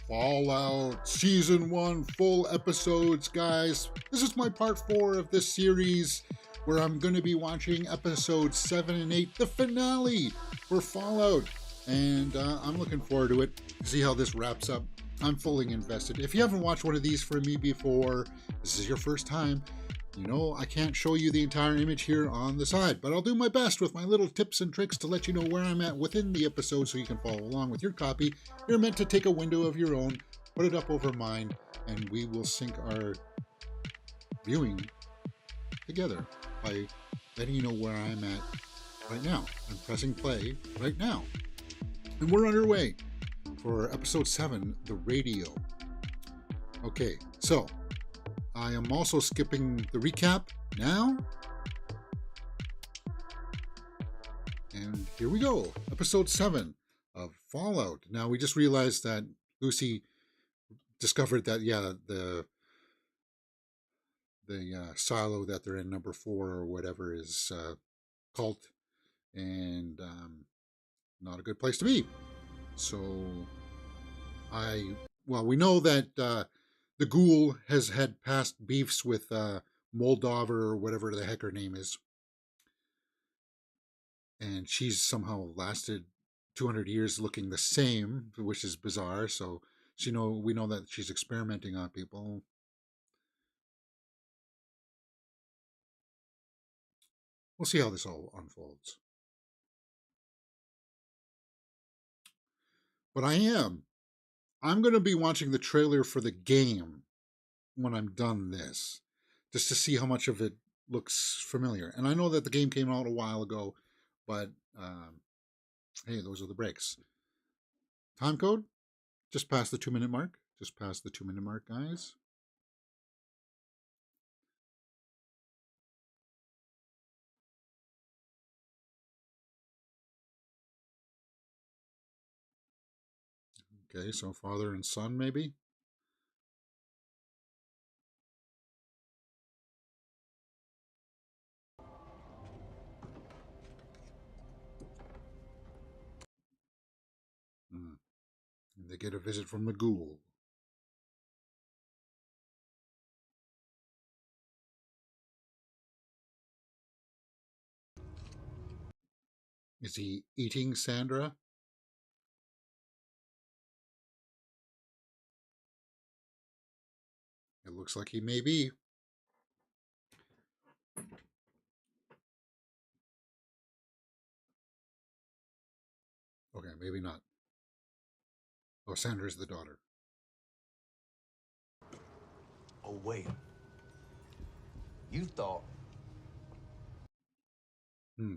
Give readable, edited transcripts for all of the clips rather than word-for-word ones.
Fallout Season 1 full episodes, guys. This is my part 4 of this series where I'm going to be watching episodes 7 and 8, the finale for Fallout. And I'm looking forward to it, see how this wraps up. I'm fully invested. If you haven't watched one of these from me before, this is your first time, you know, I can't show you the entire image here on the side, but I'll do my best with my little tips and tricks to let you know where I'm at within the episode so you can follow along with your copy. You're meant to take a window of your own, put it up over mine, and we will sync our viewing together by letting you know where I'm at right now. I'm pressing play right now. And we're underway for episode 7, The Radio. Okay, so I am also skipping the recap now. And here we go. Episode 7 of Fallout. Now, we just realized that Lucy discovered that, yeah, the silo that they're in, number 4 or whatever, is cult and not a good place to be. So, we know that the ghoul has had past beefs with Moldova or whatever the heck her name is. And she's somehow lasted 200 years looking the same, which is bizarre. So we know that she's experimenting on people. We'll see how this all unfolds. But I'm going to be watching the trailer for the game when I'm done this, just to see how much of it looks familiar. And I know that the game came out a while ago, but hey, those are the breaks. Time code? Just past the 2-minute mark. Just past the 2-minute mark, guys. Okay, so father and son, maybe? And they get a visit from the ghoul. Is he eating Sandra? It looks like he may be. Okay, maybe not. Oh, Sandra's the daughter. Oh, wait. You thought... Hmm.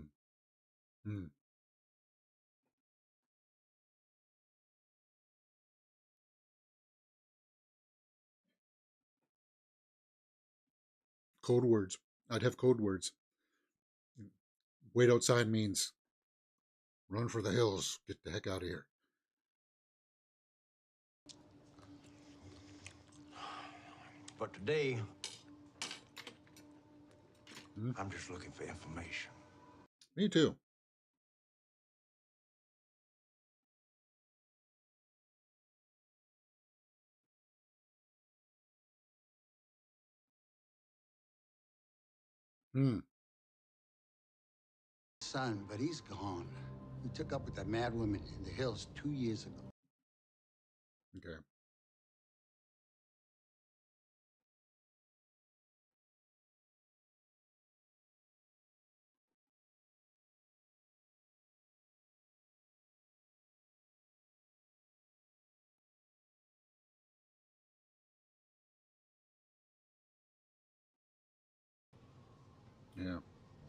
Code words. I'd have code words. Wait outside means run for the hills. Get the heck out of here. But today, I'm just looking for information. Me too. Son, but he's gone. He took up with that mad woman in the hills 2 years ago. Okay. Yeah.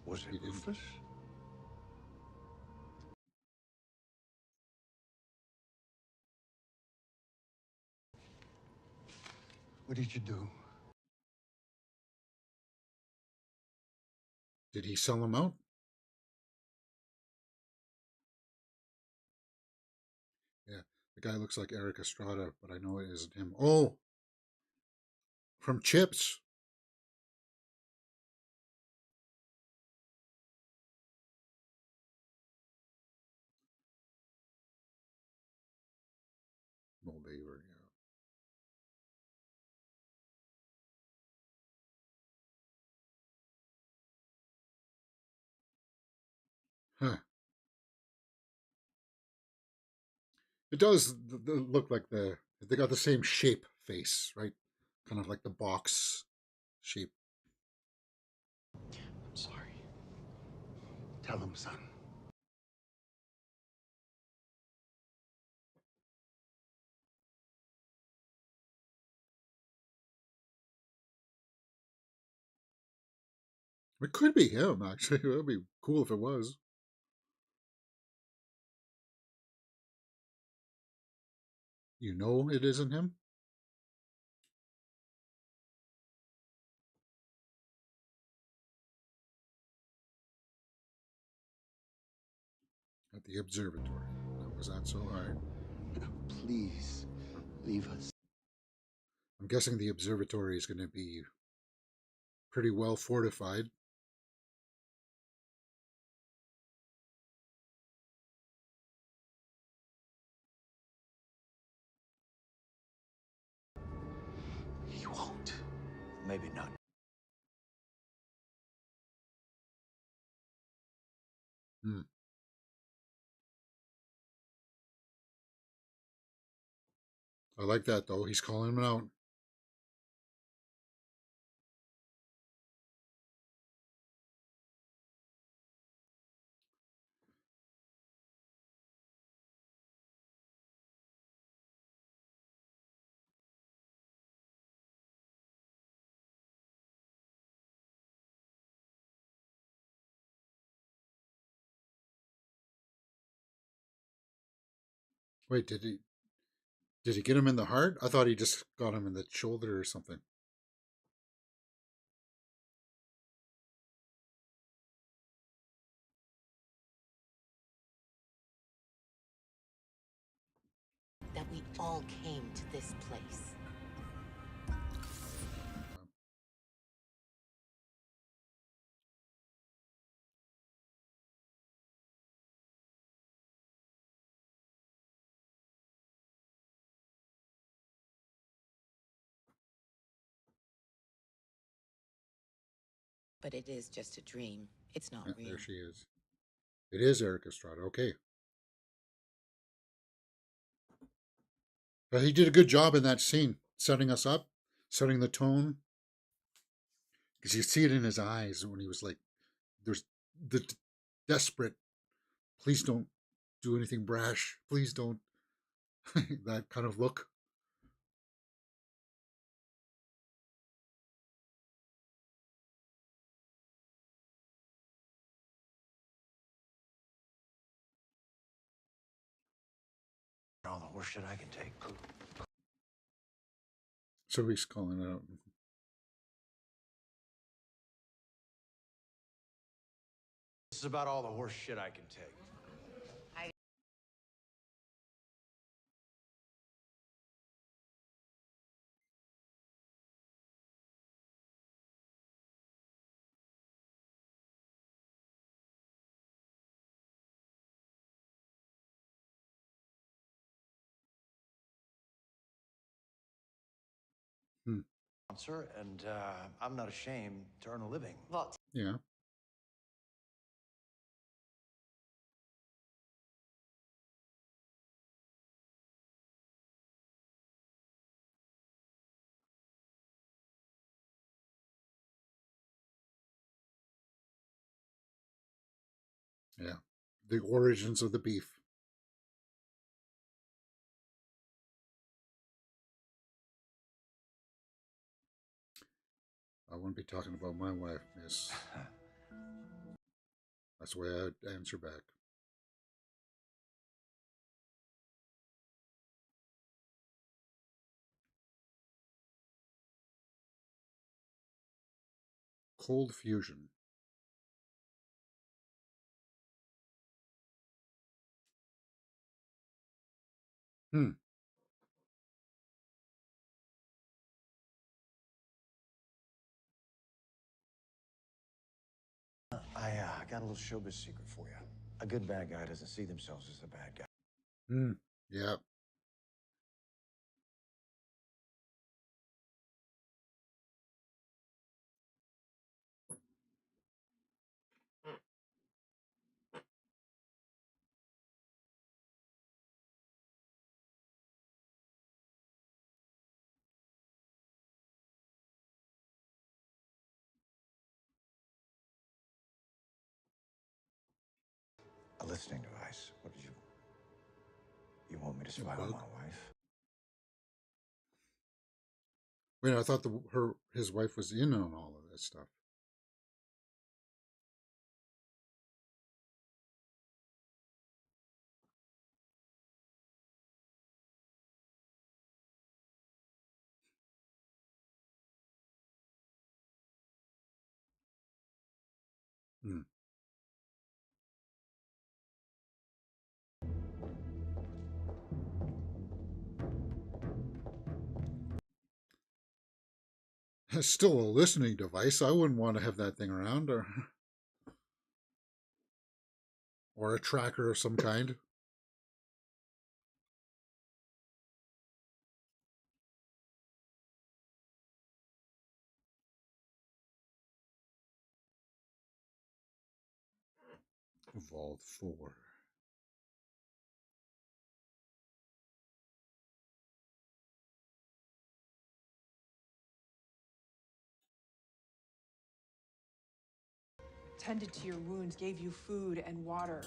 Was it Rufus? What did you do? Did he sell him out? Yeah. The guy looks like Eric Estrada, but I know it isn't him. Oh! From Chips. Moldova, yeah. It does look like they got the same shape face, right? Kind of like the box shape. I'm sorry. Tell him, son. It could be him, actually. It would be cool if it was. You know it isn't him? At the observatory. Was that so hard? Please, leave us. I'm guessing the observatory is going to be pretty well fortified. He won't. Maybe not. Hmm. I like that, though. He's calling him out. Wait, did he get him in the heart? I thought he just got him in the shoulder or something. That we all came to this place. But it is just a dream. It's not Yeah, real. there she is. It is Eric Estrada. Okay. But he did a good job in that scene, setting us up, setting the tone. Because you see it in his eyes when he was like, there's the desperate, please don't do anything brash. Please don't. That kind of look. All the horse shit I can take. So he's calling it out. This is about all the horse shit I can take. Hmm. Sir, and I'm not ashamed to earn a living. What? Yeah. Yeah. The origins of the beef. I wouldn't be talking about my wife, miss. That's the way I'd answer back. Cold fusion. Hmm. I got a little showbiz secret for you. A good bad guy doesn't see themselves as a bad guy. Hmm. Yeah. A listening device. What did you... You want me to spy on bug? my wife? Wait, I thought his wife was in on all of this stuff. Hmm. It's still a listening device. I wouldn't want to have that thing around, or a tracker of some kind. Vault 4. Tended to your wounds, gave you food and water.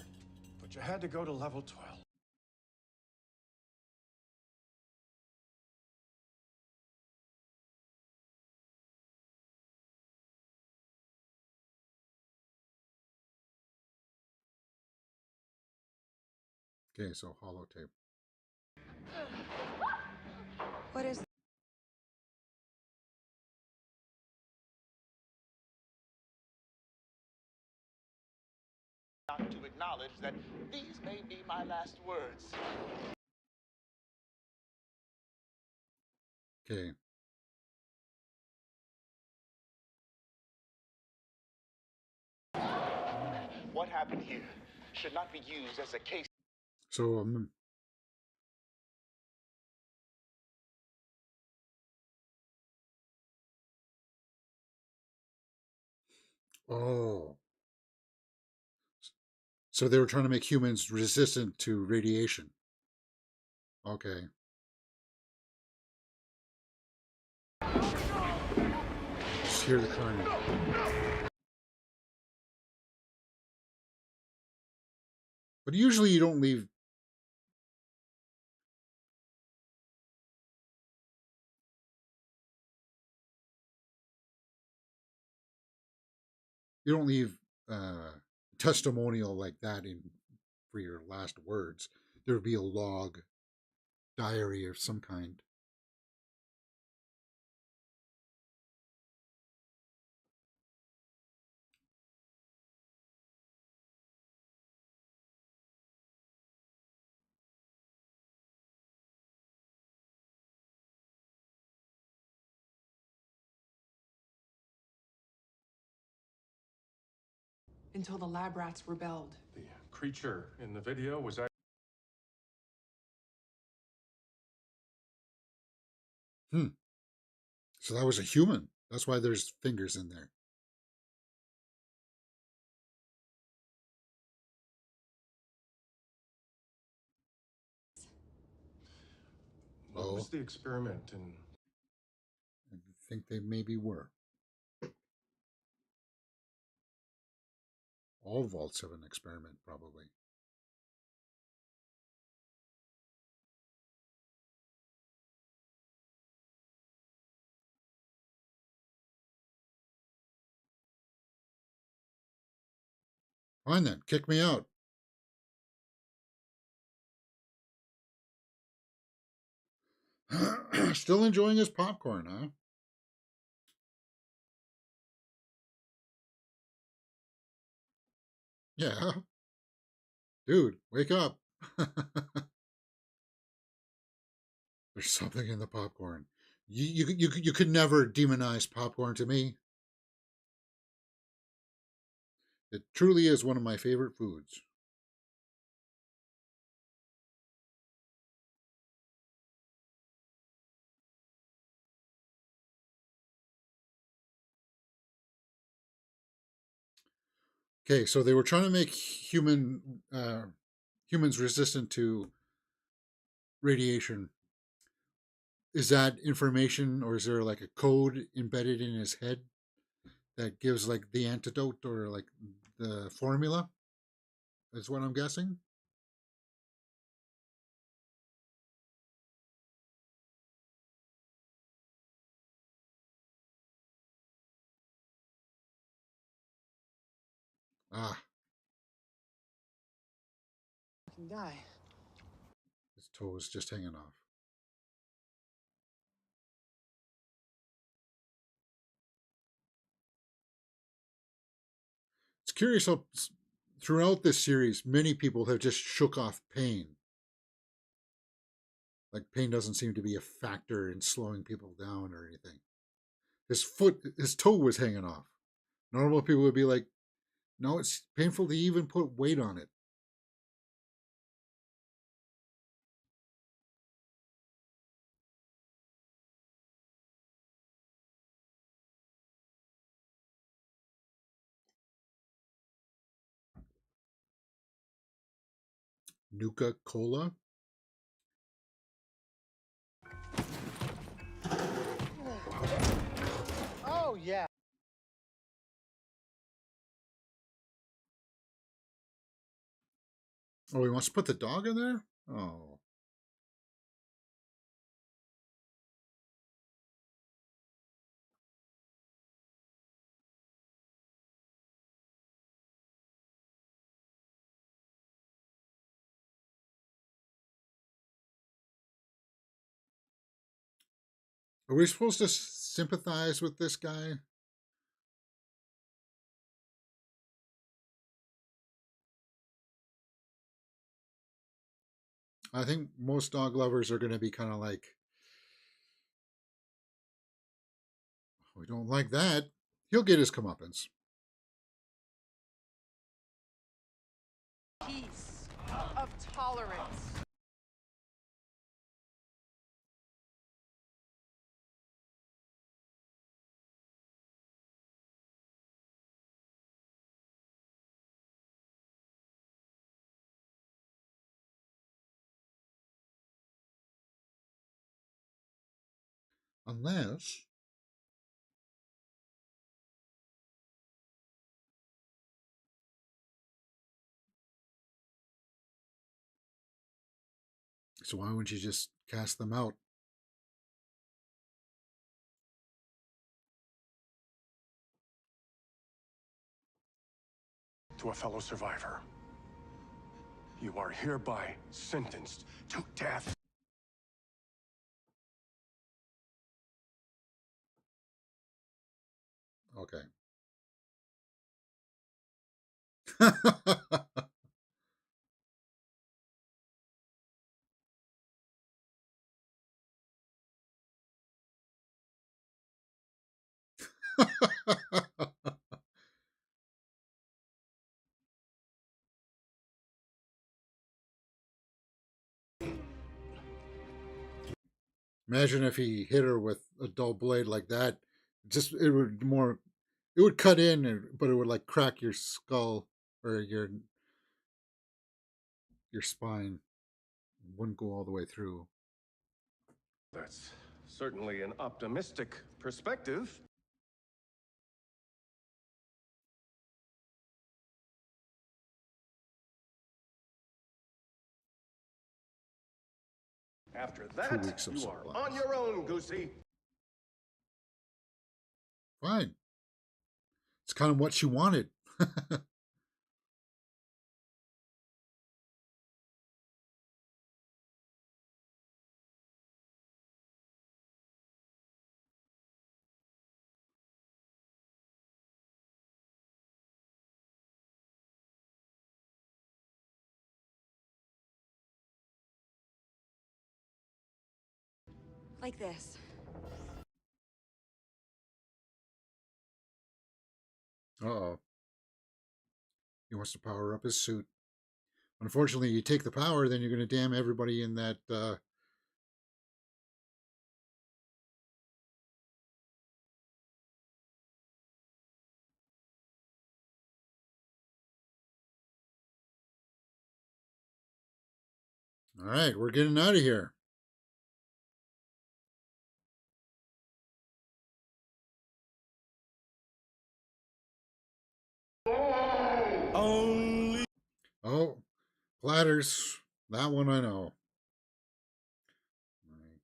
But you had to go to level 12. Okay, so holotape. What is to acknowledge that these may be my last words. Okay. What happened here should not be used as a case. So, oh. So they were trying to make humans resistant to radiation. Okay. Just hear the carnage. But usually you don't leave. You don't leave testimonial like that in for your last words. There would be a log, diary of some kind. until the lab rats rebelled. The creature in the video was actually... So that was a human. That's why there's fingers in there. What was the experiment in... I think they maybe were. All vaults have an experiment, probably. Fine then, kick me out. Still enjoying his popcorn, huh? Yeah. Dude, wake up. There's something in the popcorn. You could never demonize popcorn to me. It truly is one of my favorite foods. Okay, so they were trying to make humans resistant to radiation. Is that information, or is there like a code embedded in his head that gives like the antidote or like the formula? is what I'm guessing. Ah, Guy. his toe is just hanging off. It's curious how throughout this series, many people have just shook off pain. Like pain doesn't seem to be a factor in slowing people down or anything. His toe was hanging off. Normal people would be like, no, it's painful to even put weight on it. Nuka Cola. Oh, yeah. Oh, he wants to put the dog in there? Oh. Are we supposed to sympathize with this guy? I think most dog lovers are going to be kind of like, we don't like that. He'll get his comeuppance. Peace of tolerance. Unless. So why wouldn't you just cast them out? To a fellow survivor, you are hereby sentenced to death. Okay. Imagine if he hit her with a dull blade like that. Just it would cut in, but it would like crack your skull or your spine. It wouldn't go all the way through. That's certainly an optimistic perspective. After that, 2 weeks of you are supplies. on your own, Goosey. Fine. It's kind of what she wanted. Like this. Uh-oh. He wants to power up his suit. Unfortunately, you take the power, then you're going to damn everybody in that. All right, we're getting out of here. Oh, platters. That one I know. Right.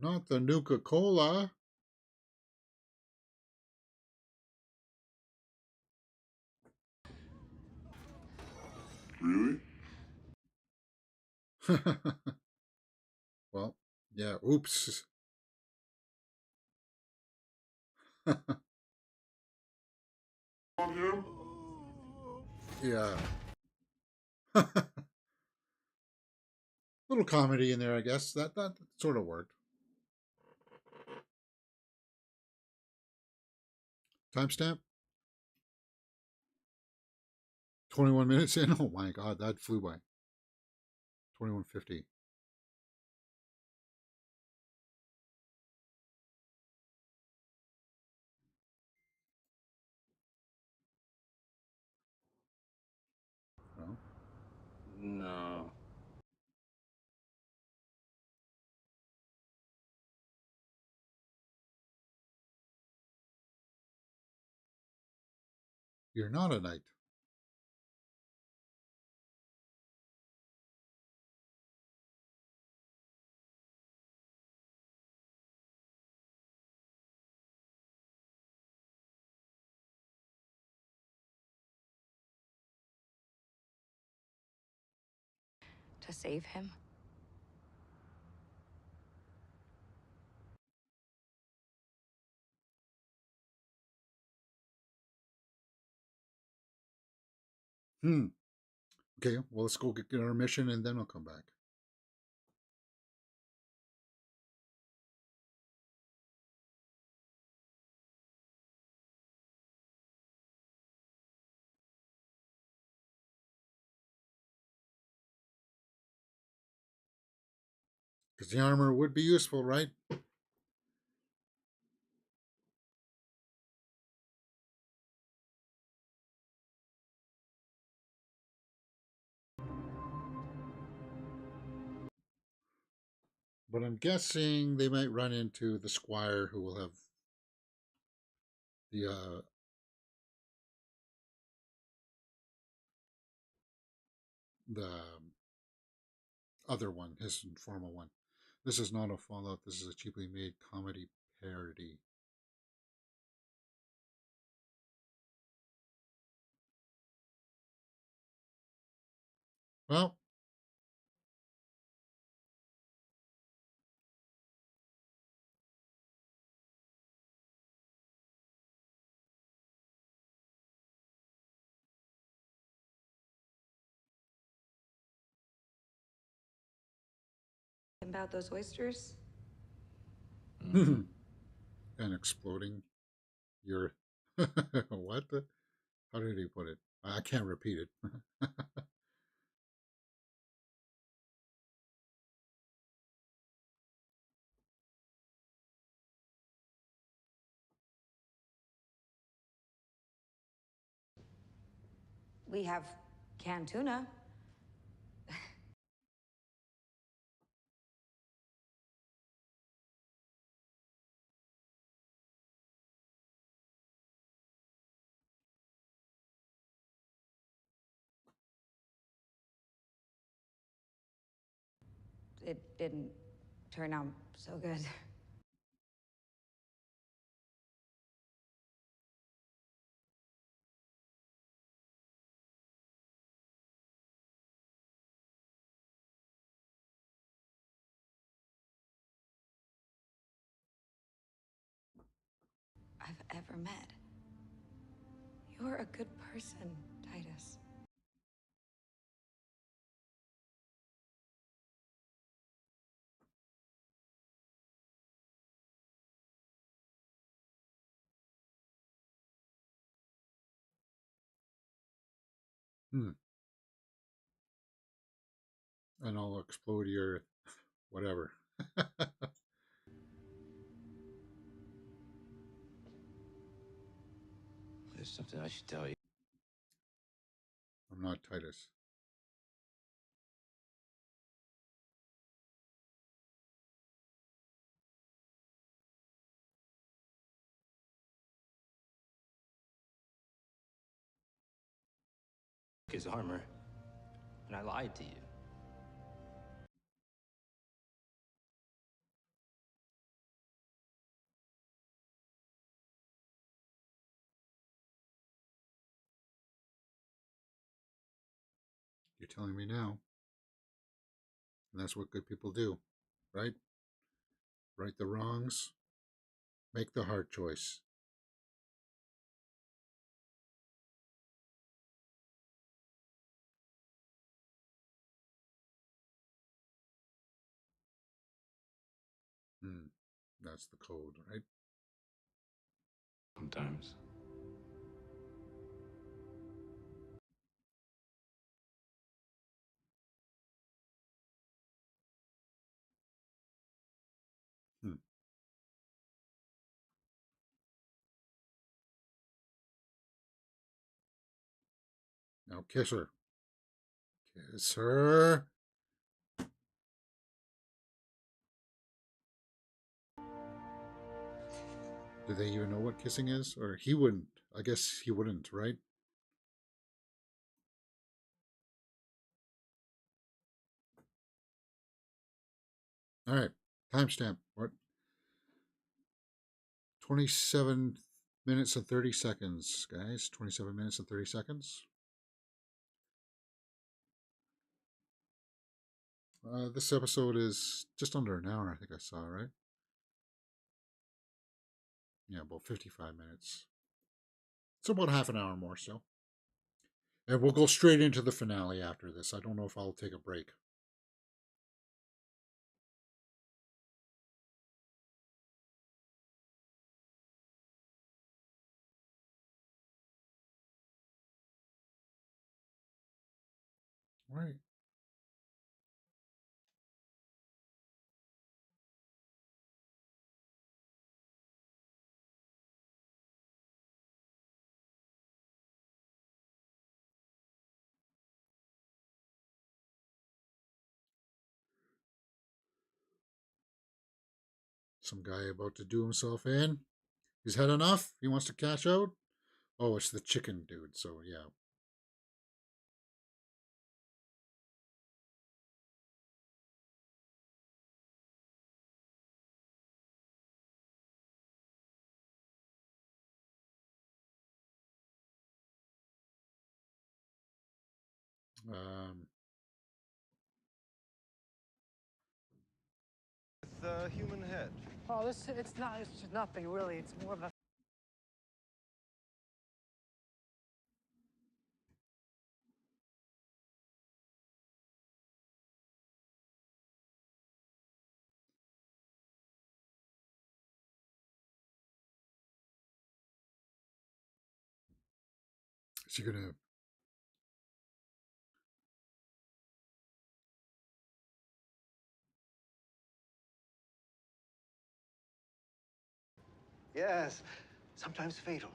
Not the Nuka Cola. Really? Well, yeah, oops. On him? Yeah. Little comedy in there, I guess. That sort of worked. Timestamp? 21 minutes in? Oh my god, that flew by. 21:50. Well, No. you're not a knight. To save him? Hmm. Okay, well, let's go get our mission and then I'll come back. Because the armor would be useful, right? But I'm guessing they might run into the squire who will have the other one, his informal one. This is not a Fallout. This is a cheaply made comedy parody. Well, About those oysters? and exploding your what? How did he put it? I can't repeat it. We have canned tuna. It didn't turn out so good. I've ever met. You're a good person, Titus. Hmm. And I'll explode your whatever. There's something I should tell you. I'm not Titus. His armor, and I lied to you. You're telling me now. And that's what good people do, right? Right the wrongs, make the hard choice. Hmm. That's the code, right? Sometimes. Hmm. Now kiss her. Kiss her. Do they even know what kissing is? Or he wouldn't. I guess he wouldn't, right? All right. Timestamp. What? 27 minutes and 30 seconds, guys. 27 minutes and 30 seconds. This episode is just under an hour, I think I saw, right? Yeah, about 55 minutes. It's about half an hour more so. And we'll go straight into the finale after this. I don't know if I'll take a break. All right. Some guy about to do himself in. He's had enough. He wants to cash out. Oh, it's the chicken dude. So, yeah. Um, The human head. Oh, it's just nothing really. It's more of a is he going to. Yes, sometimes fatal.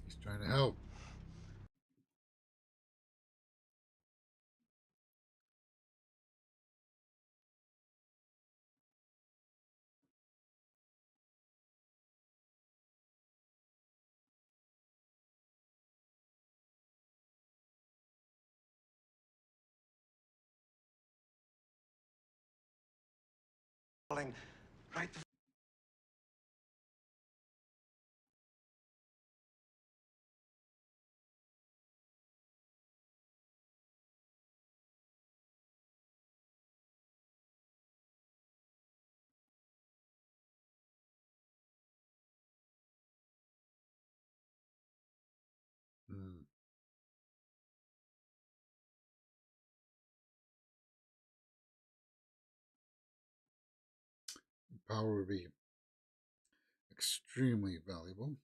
He's trying to help. Falling right. Hmm. power would be extremely valuable.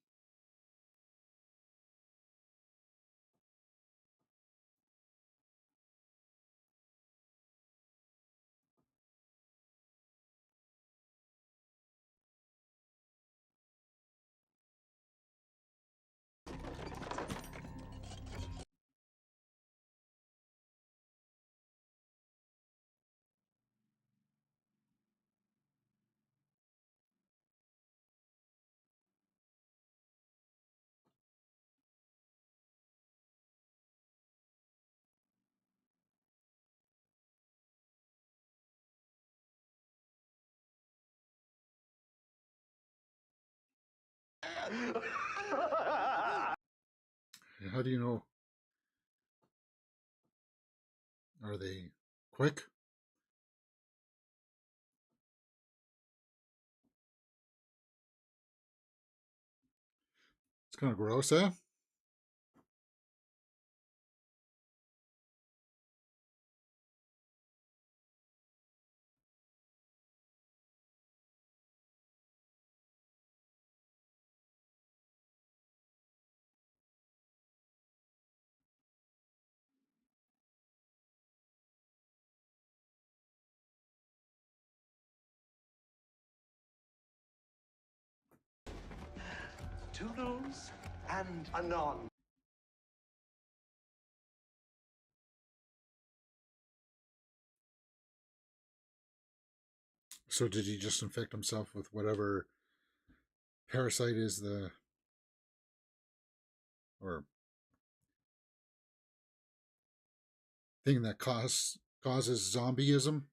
How do you know? Are they quick? It's kind of gross, eh? Toodles and anon. So did he just infect himself with whatever parasite is the, or thing that causes zombieism?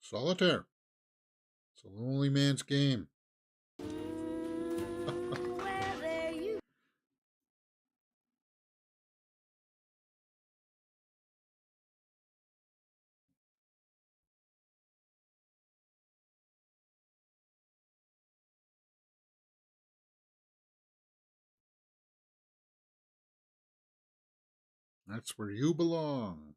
Solitaire. It's a lonely man's game. That's where you belong.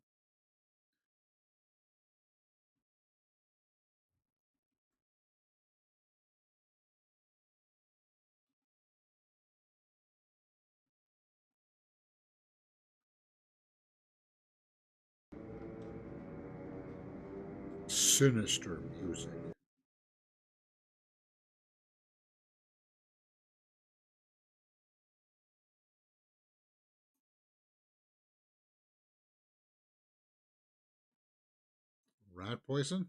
Sinister music. Rat poison?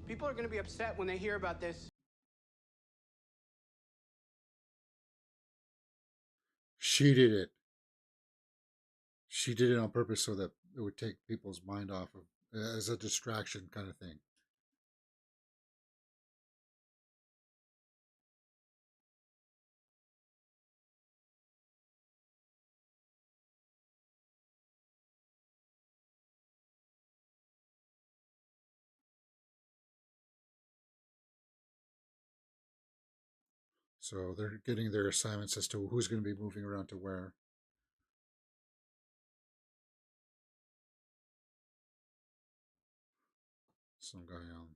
People are going to be upset when they hear about this. She did it. She did it on purpose so that it would take people's mind off of, as a distraction kind of thing. So they're getting their assignments as to who's going to be moving around to where. Some guy on.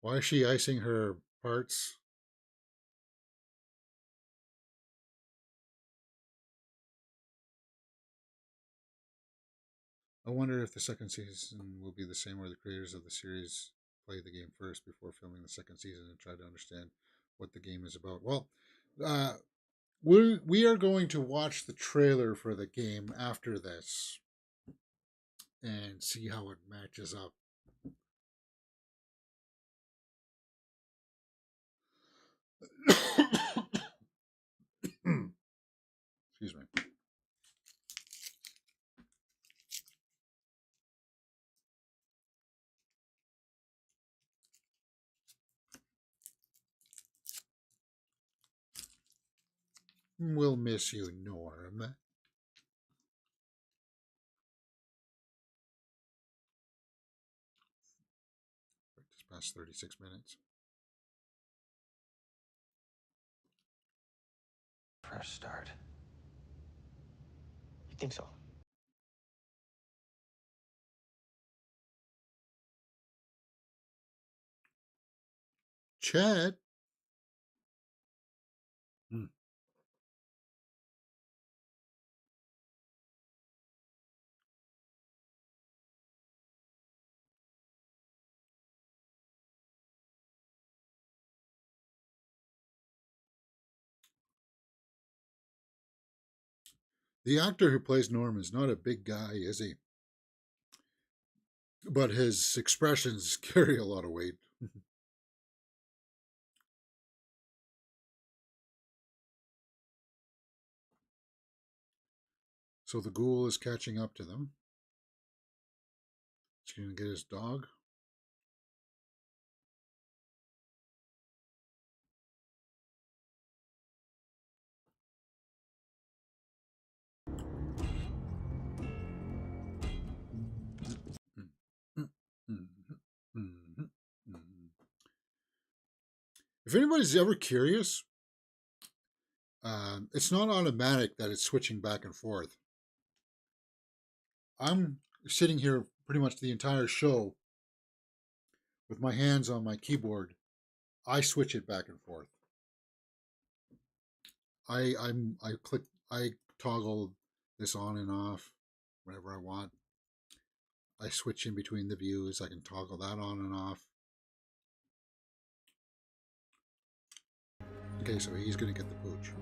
Why is she icing her parts? I wonder if the second season will be the same where the creators of the series play the game first before filming the second season and try to understand what the game is about. Well, uh, we are going to watch the trailer for the game after this and see how it matches up. We'll miss you, Norm. Just past 36 minutes. Fresh start. You think so? Chad. Hmm. The actor who plays Norm is not a big guy, is he? But his expressions carry a lot of weight. So the ghoul is catching up to them. He's going to get his dog. If anybody's ever curious, it's not automatic that it's switching back and forth. I'm sitting here pretty much the entire show with my hands on my keyboard. I switch it back and forth. I toggle this on and off whenever I want. I switch in between the views. I can toggle that on and off. Okay, so he's going to get the pooch.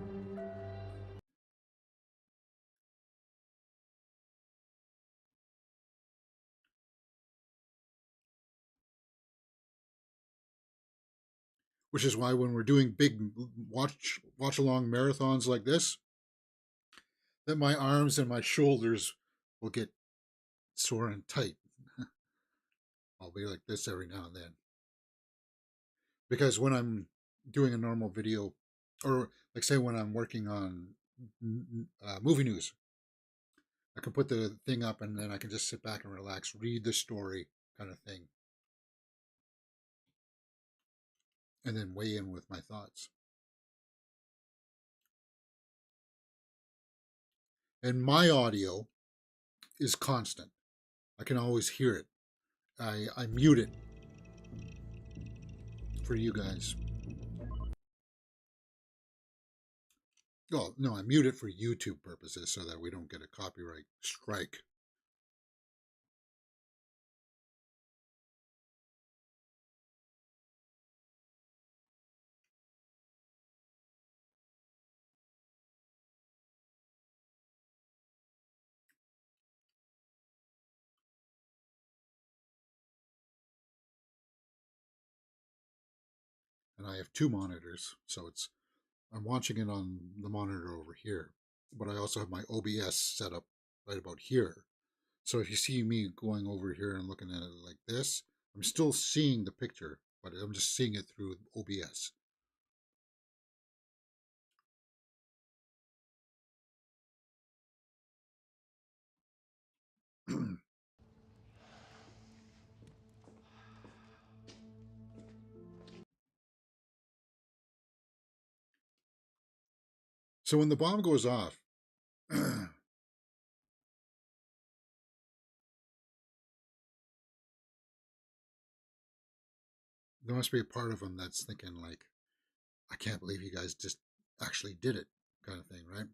Which is why when we're doing big watch along marathons like this, that my arms and my shoulders will get sore and tight. I'll be like this every now and then. Because when I'm doing a normal video, or like say when I'm working on movie news, I can put the thing up and then I can just sit back and relax, read the story kind of thing, and then weigh in with my thoughts. And my audio is constant. I can always hear it. I mute it for you guys. Oh, no, I mute it for YouTube purposes so that we don't get a copyright strike. And I have two monitors, so I'm watching it on the monitor over here, but I also have my OBS set up right about here. So if you see me going over here and looking at it like this, I'm still seeing the picture, but I'm just seeing it through OBS. So when the bomb goes off, there must be a part of him that's thinking like, I can't believe you guys just actually did it, kind of thing, right?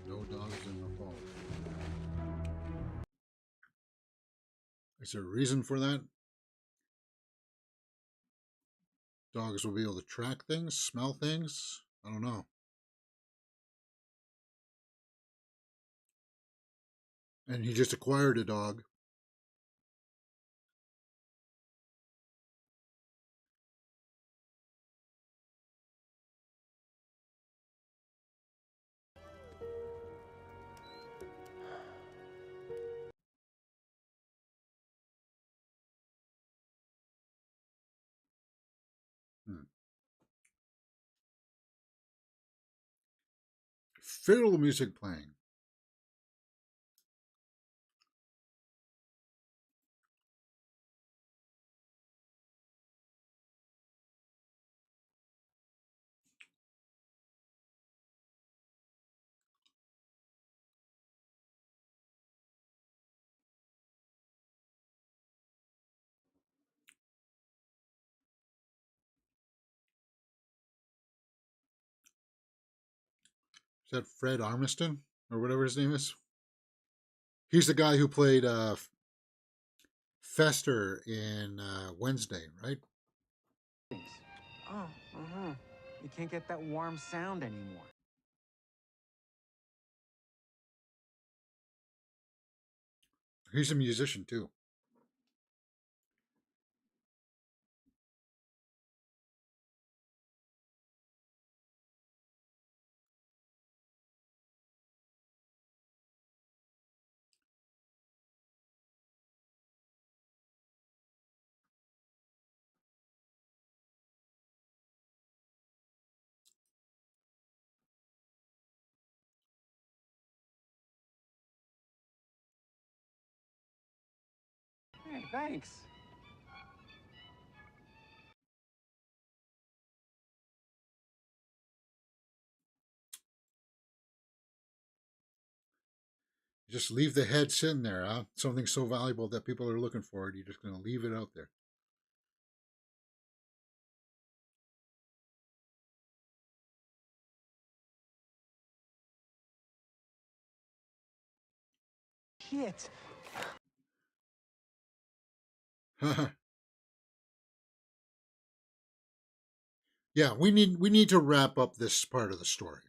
No dogs in the fall. Is there a reason for that? Dogs will be able to track things, smell things. I don't know. And he just acquired a dog. Hmm. Fiddle music playing. Is that Fred Armiston or whatever his name is? He's the guy who played Fester in Wednesday, right? Oh, You can't get that warm sound anymore. He's a musician too. Hey, thanks. Just leave the head sitting there, huh? Something so valuable that people are looking for it. You're just going to leave it out there. Shit. Yeah, we need to wrap up this part of the story.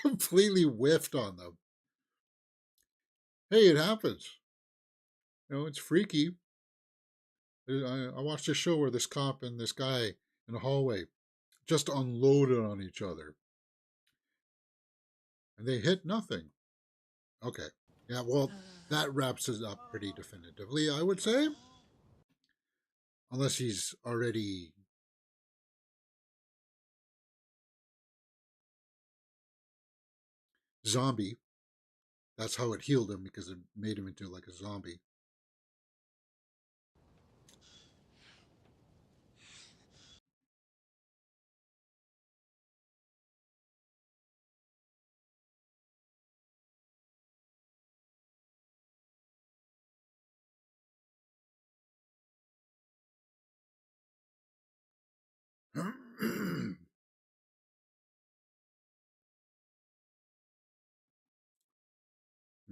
Completely whiffed on them. Hey, it happens. It's freaky. I watched a show where this cop and this guy in a hallway just unloaded on each other, and they hit nothing. Okay, yeah, well, that wraps it up pretty definitively, I would say, unless he's already zombie. That's how it healed him, because it made him into like a zombie.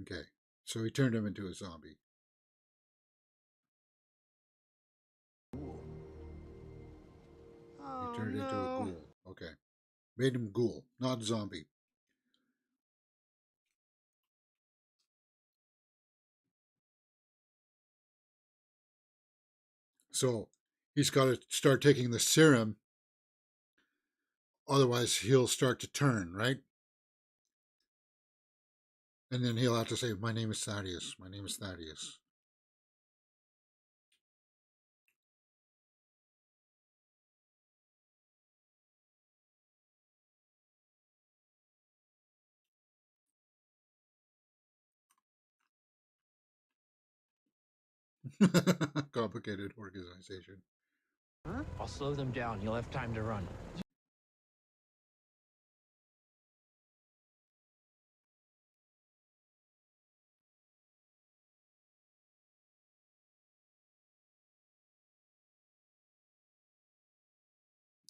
Okay, so he turned him into a zombie. He Oh, turned into a no. ghoul. Okay, made him ghoul, not zombie. So he's got to start taking the serum, otherwise he'll start to turn, right? And then he'll have to say, "My name is Thaddeus. My name is Thaddeus." Complicated organization. Huh? I'll slow them down. You'll have time to run.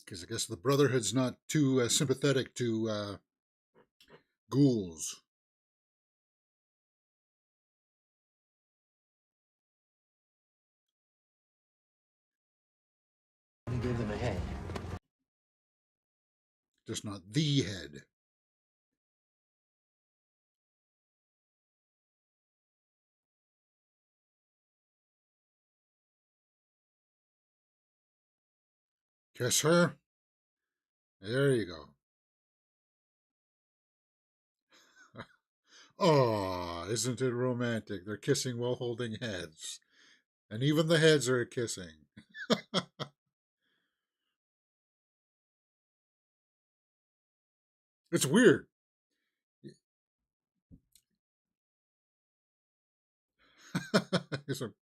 Because I guess the Brotherhood's not too sympathetic to ghouls. You gave them a head. Just not the head. Kiss her. There you go. Oh, isn't it romantic? They're kissing while holding heads. And even the heads are kissing. It's weird. It's a,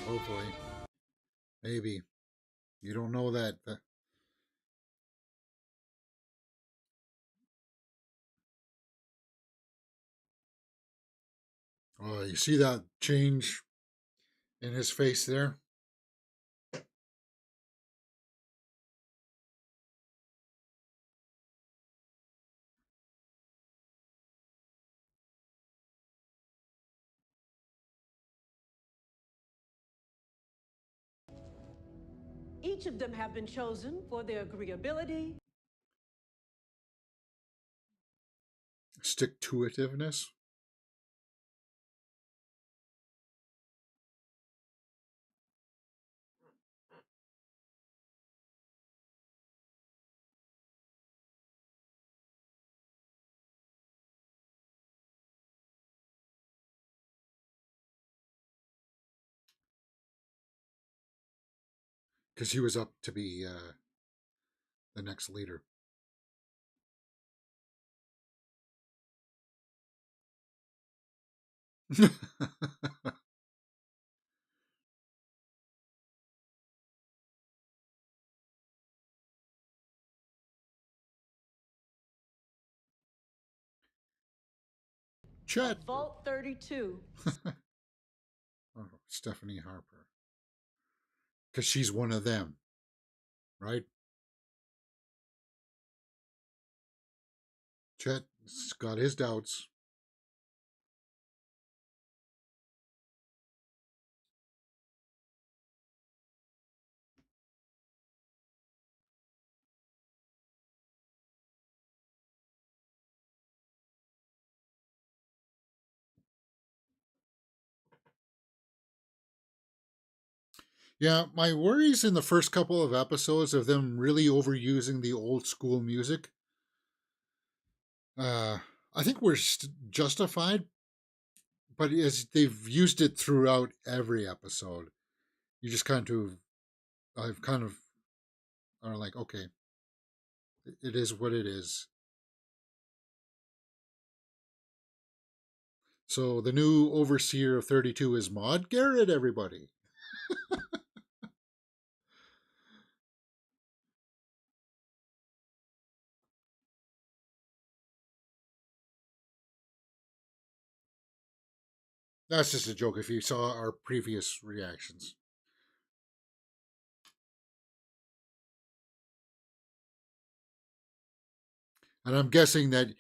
hopefully. Maybe. You don't know that. Oh, you see that change in his face there? Each of them have been chosen for their agreeability, Stick to itiveness. Because he was up to be the next leader. Chet. Vault 32. Oh, Stephanie Harper. Because she's one of them, right? Chet's got his doubts. Yeah, my worries in the first couple of episodes of them really overusing the old school music, uh, I think were justified, but as they've used it throughout every episode, you just I've kind of are like, okay, it is what it is. So the new overseer of 32 is Maud Garrett, everybody. That's just a joke if you saw our previous reactions. And I'm guessing that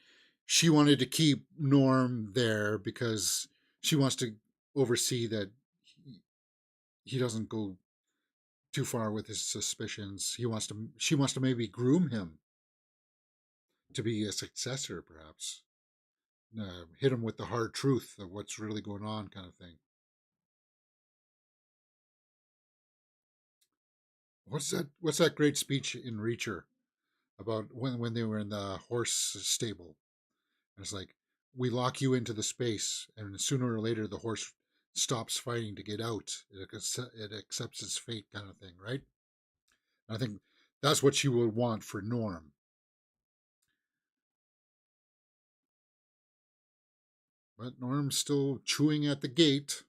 she wanted to keep Norm there because she wants to oversee that he doesn't go too far with his suspicions. She wants to maybe groom him to be a successor, perhaps. Hit him with the hard truth of what's really going on, kind of thing. What's that great speech in Reacher about when they were in the horse stable? And it's like, we lock you into the space, and sooner or later the horse stops fighting to get out. It accepts its fate, kind of thing, right? And I think that's what she would want for Norm. But Norm's still chewing at the gate.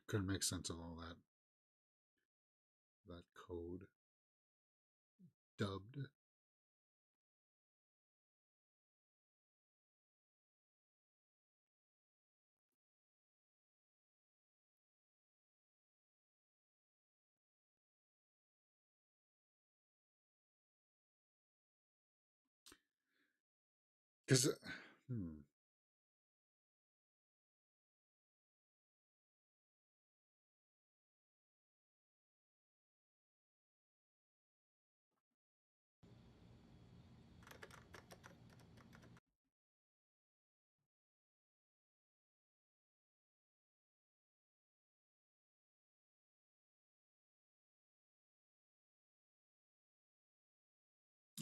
Couldn't make sense of all that code dubbed. Because,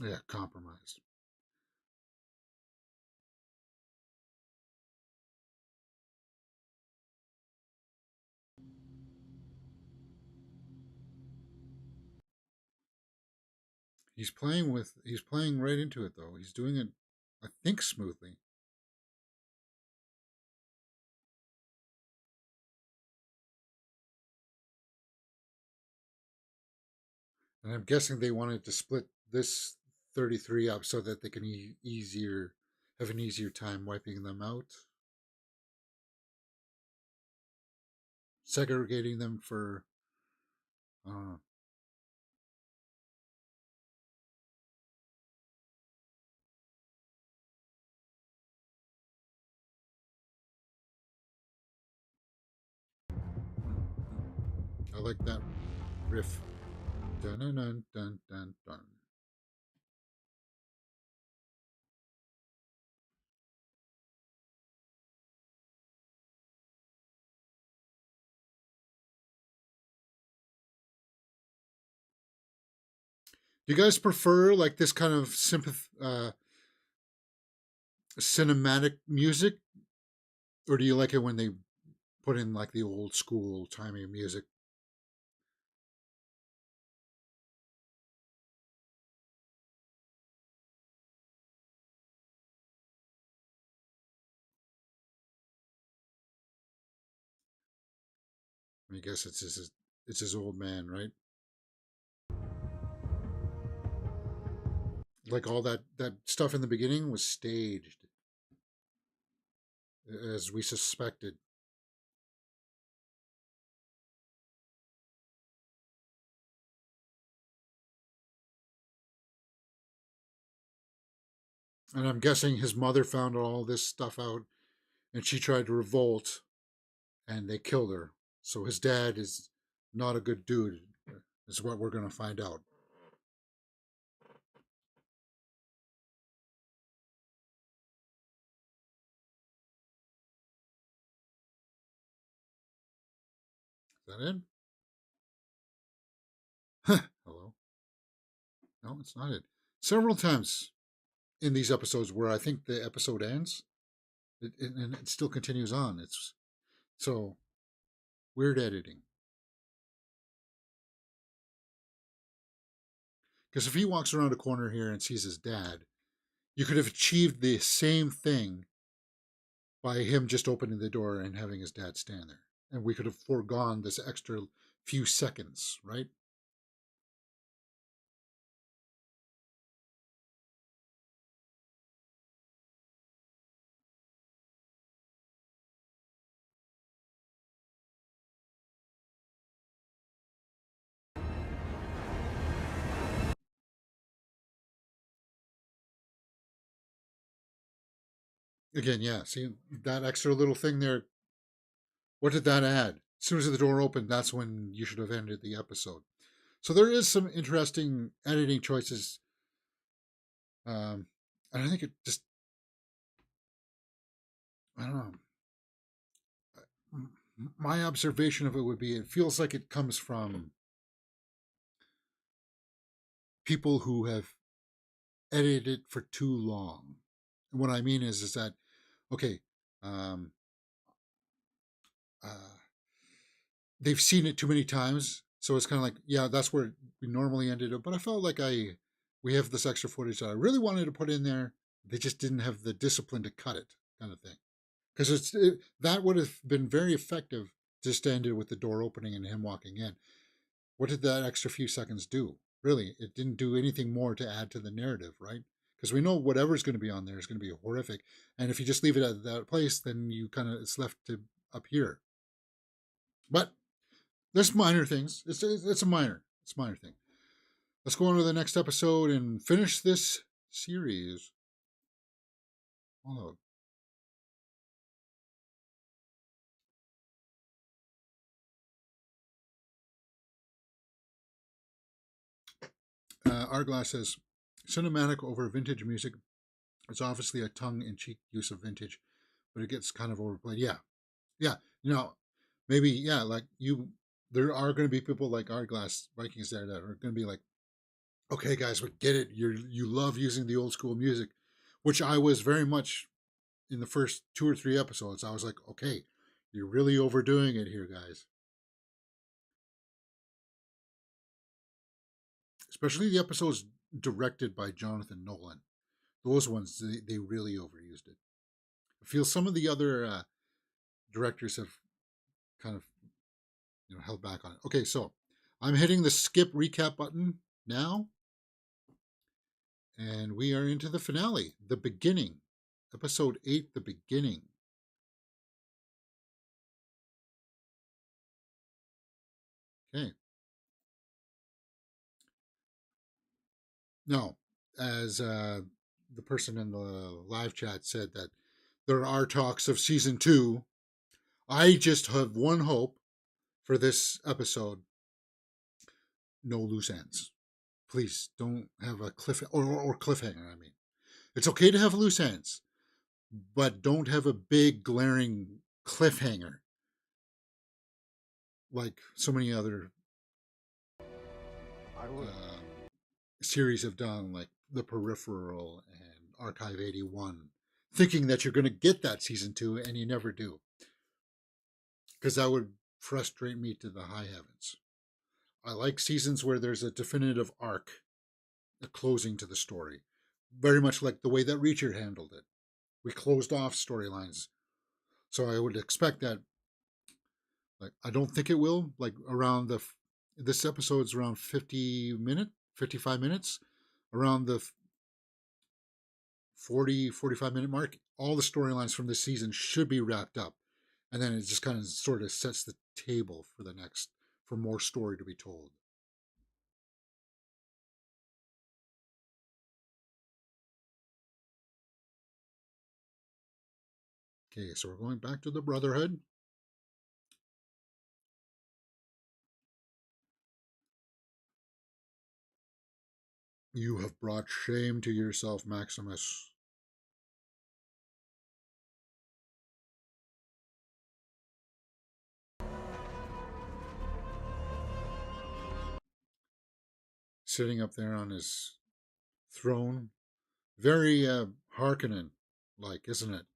yeah, compromised. He's playing right into it though. He's doing it, I think, smoothly. And I'm guessing they wanted to split this 33 up so that they can easier have an easier time wiping them out, segregating them for. Uh, I like that riff. Dun dun dun dun dun dun. Do you guys prefer like this kind of cinematic music, or do you like it when they put in like the old school timey music? I guess it's his old man, right? Like all that stuff in the beginning was staged, as we suspected. And I'm guessing his mother found all this stuff out, and she tried to revolt, and they killed her. So his dad is not a good dude, is what we're going to find out. Is that it? Hello? No, it's not it. Several times in these episodes where I think the episode ends, and it still continues on. It's so weird editing. Because if he walks around a corner here and sees his dad, you could have achieved the same thing by him just opening the door and having his dad stand there. And we could have foregone this extra few seconds, right? Again, yeah, see that extra little thing there. What did that add? As soon as the door opened, that's when you should have ended the episode. So there is some interesting editing choices. And I think it just, I don't know. My observation of it would be it feels like it comes from people who have edited it for too long. And what I mean is that, okay, um, uh, they've seen it too many times. So it's kind of like, yeah, that's where we normally ended up. But I felt like we have this extra footage that I really wanted to put in there. They just didn't have the discipline to cut it, kind of thing. Because that would have been very effective, just to end it with the door opening and him walking in. What did that extra few seconds do? Really, it didn't do anything more to add to the narrative, right? Because we know whatever's going to be on there is going to be horrific, and if you just leave it at that place, then you kind of it's left to up here. But there's minor things. It's a minor thing. Let's go on to the next episode and finish this series. Followed. Arglass says, cinematic over vintage music. It's obviously a tongue-in-cheek use of vintage, but it gets kind of overplayed. Yeah, yeah. You know, maybe yeah. Like you, there are going to be people like Arglass Vikings there that are going to be like, okay, guys, we get it. You love using the old school music, which I was very much in the first 2 or 3 episodes. I was like, okay, you're really overdoing it here, guys. Especially the episodes directed by Jonathan Nolan. Those ones, they really overused it. I feel some of the other directors have kind of held back on it. Okay, so I'm hitting the skip recap button now, and we are into the finale, the beginning, episode 8, the beginning. Okay. Now, as the person in the live chat said that there are talks of season 2, I just have one hope for this episode: no loose ends. Please don't have a cliffhanger. I mean, it's okay to have loose ends, but don't have a big glaring cliffhanger like so many other series have done, like The Peripheral and Archive 81, thinking that you're going to get that season 2 and you never do, because that would frustrate me to the high heavens. I like seasons where there's a definitive arc, a closing to the story, very much like the way that Reacher handled it. We closed off storylines, so I would expect that. Like, I don't think it will. Like around this episode's around 55 minutes, around the 45 minute mark. All the storylines from this season should be wrapped up, and then it just kind of sort of sets the table for more story to be told. Okay, so we're going back to the Brotherhood. You have brought shame to yourself, Maximus. Sitting up there on his throne. Very Harkonnen like, isn't it?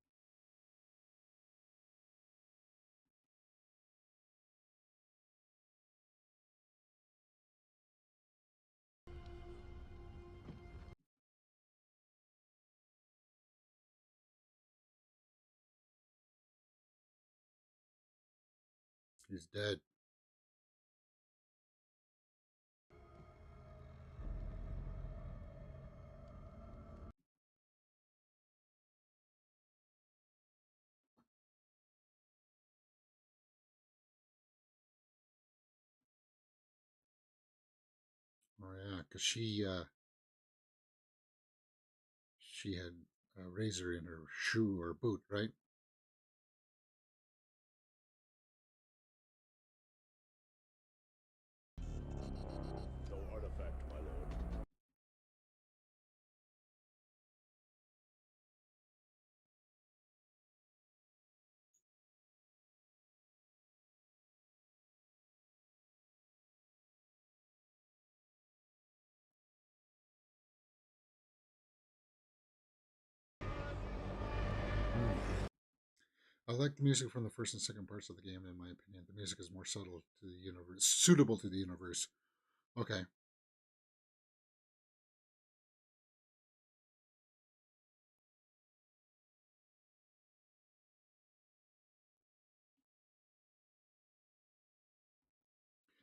He's dead. Oh yeah, because she had a razor in her shoe or boot, right? No artifact, my lord. I like the music from the first and second parts of the game. In my opinion, the music is more subtle to the universe, suitable to the universe. Okay.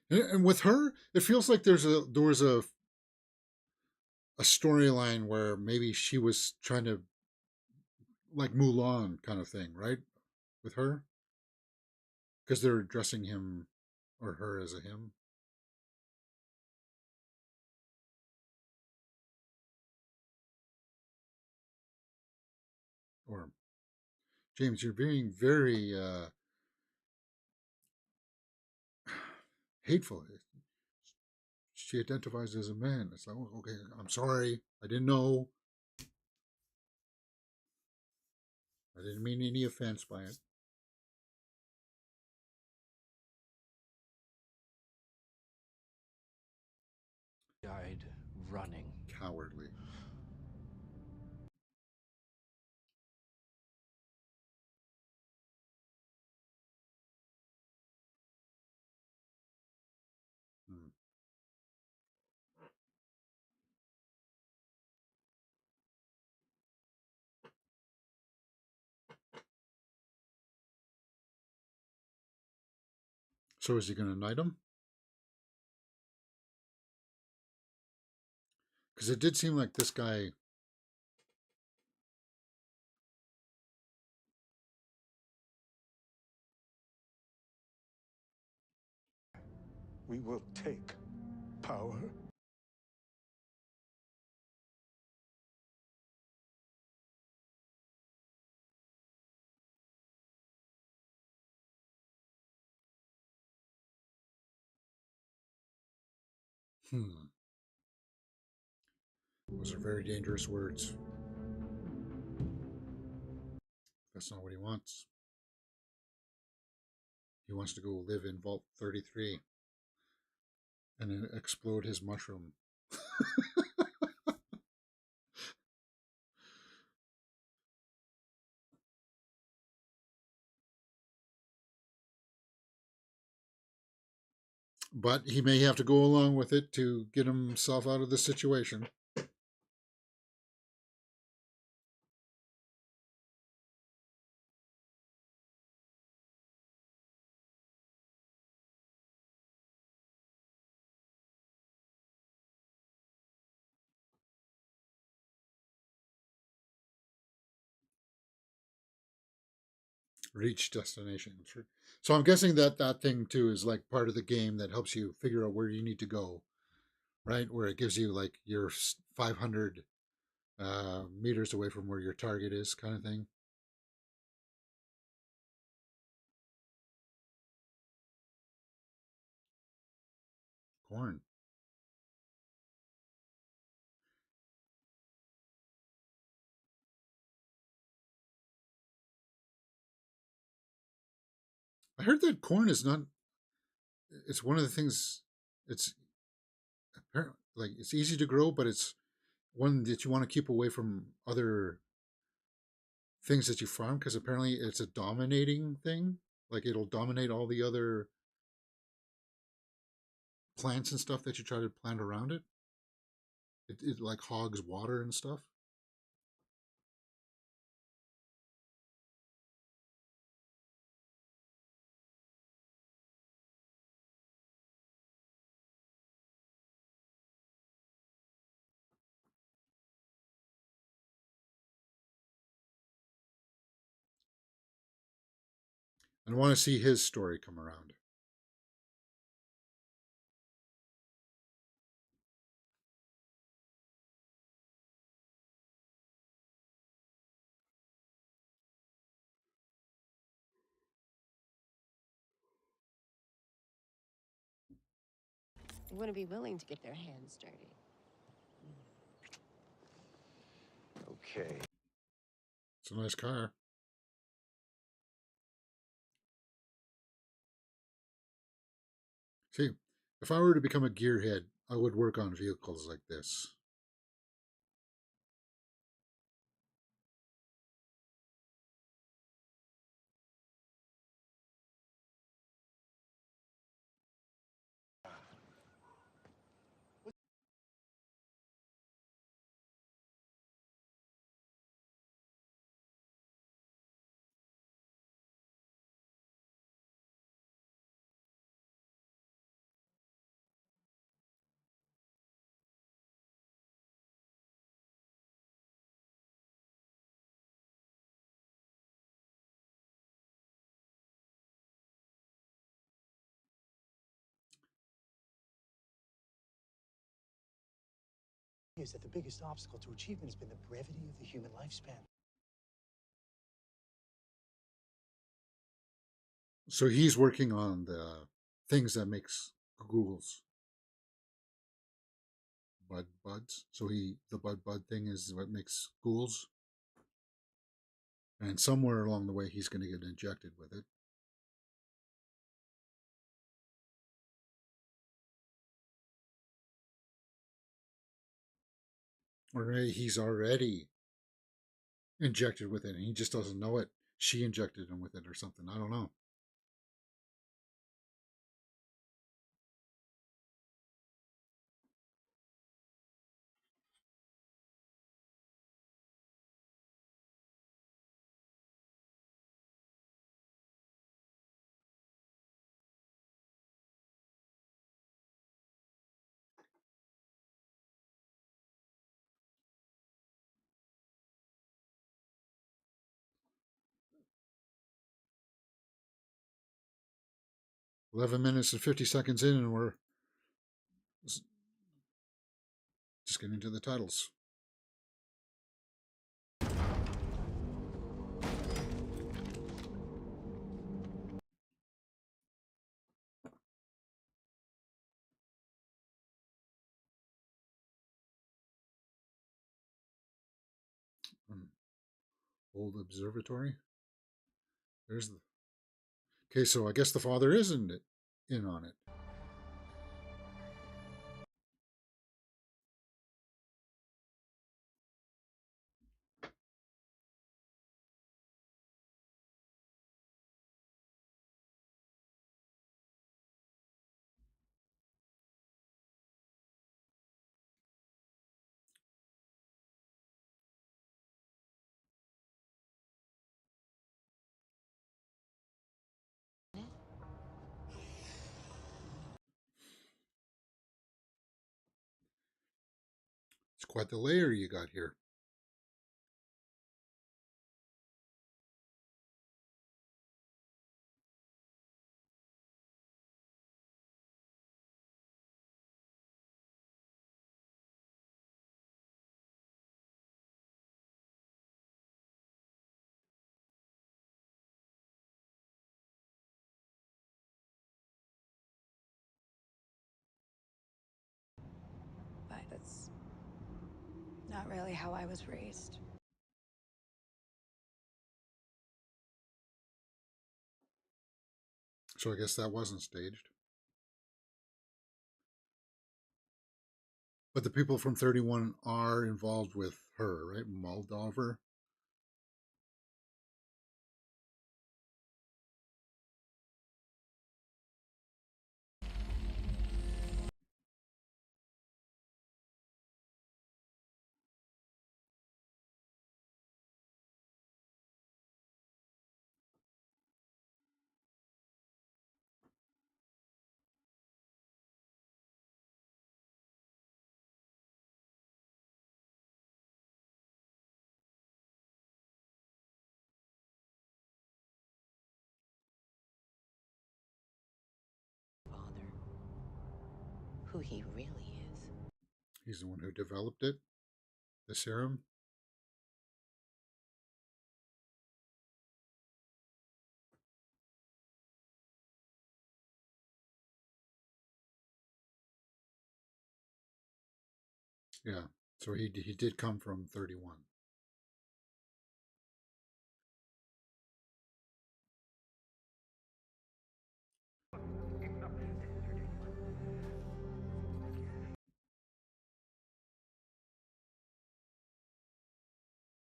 And with her, it feels like there was a storyline where maybe she was trying to, like, Mulan kind of thing, right? With her, because they're addressing him or her as a him. Or, James, you're being very hateful. She identifies as a man. It's like, oh, okay, I'm sorry. I didn't know. I didn't mean any offense by it. Died running. Cowardly. Hmm. So is he going to knight him? Because it did seem like this guy. We will take power. Those are very dangerous words. That's not what he wants. He wants to go live in Vault 33 and then explode his mushroom. But he may have to go along with it to get himself out of the situation. Reach destination. So I'm guessing that that thing too is like part of the game that helps you figure out where you need to go, right? Where it gives you like your 500 meters away from where your target is, kind of thing. Corn. I heard that corn is not. It's one of the things. It's apparently like it's easy to grow, but it's one that you want to keep away from other things that you farm because apparently it's a dominating thing. Like it'll dominate all the other plants and stuff that you try to plant around it. It like hogs water and stuff. And I want to see his story come around. They wouldn't be willing to get their hands dirty. Okay. It's a nice car. See, if I were to become a gearhead, I would work on vehicles like this. Is that the biggest obstacle to achievement has been the brevity of the human lifespan. So he's working on the things that makes Google's buds. So the bud thing is what makes ghouls. And somewhere along the way, he's going to get injected with it. Or he's already injected with it and he just doesn't know it. She injected him with it or something. I don't know. $11 minutes and 50 seconds in, and we're just getting to the titles. Old observatory. There's the. Okay, so I guess the father isn't in on it. It's quite the layer you got here. But that's not really how I was raised. So I guess that wasn't staged. But the people from 31 are involved with her, right? Moldover. Father, who he really is. He's the one who developed it, the serum. Yeah. So he did come from 31.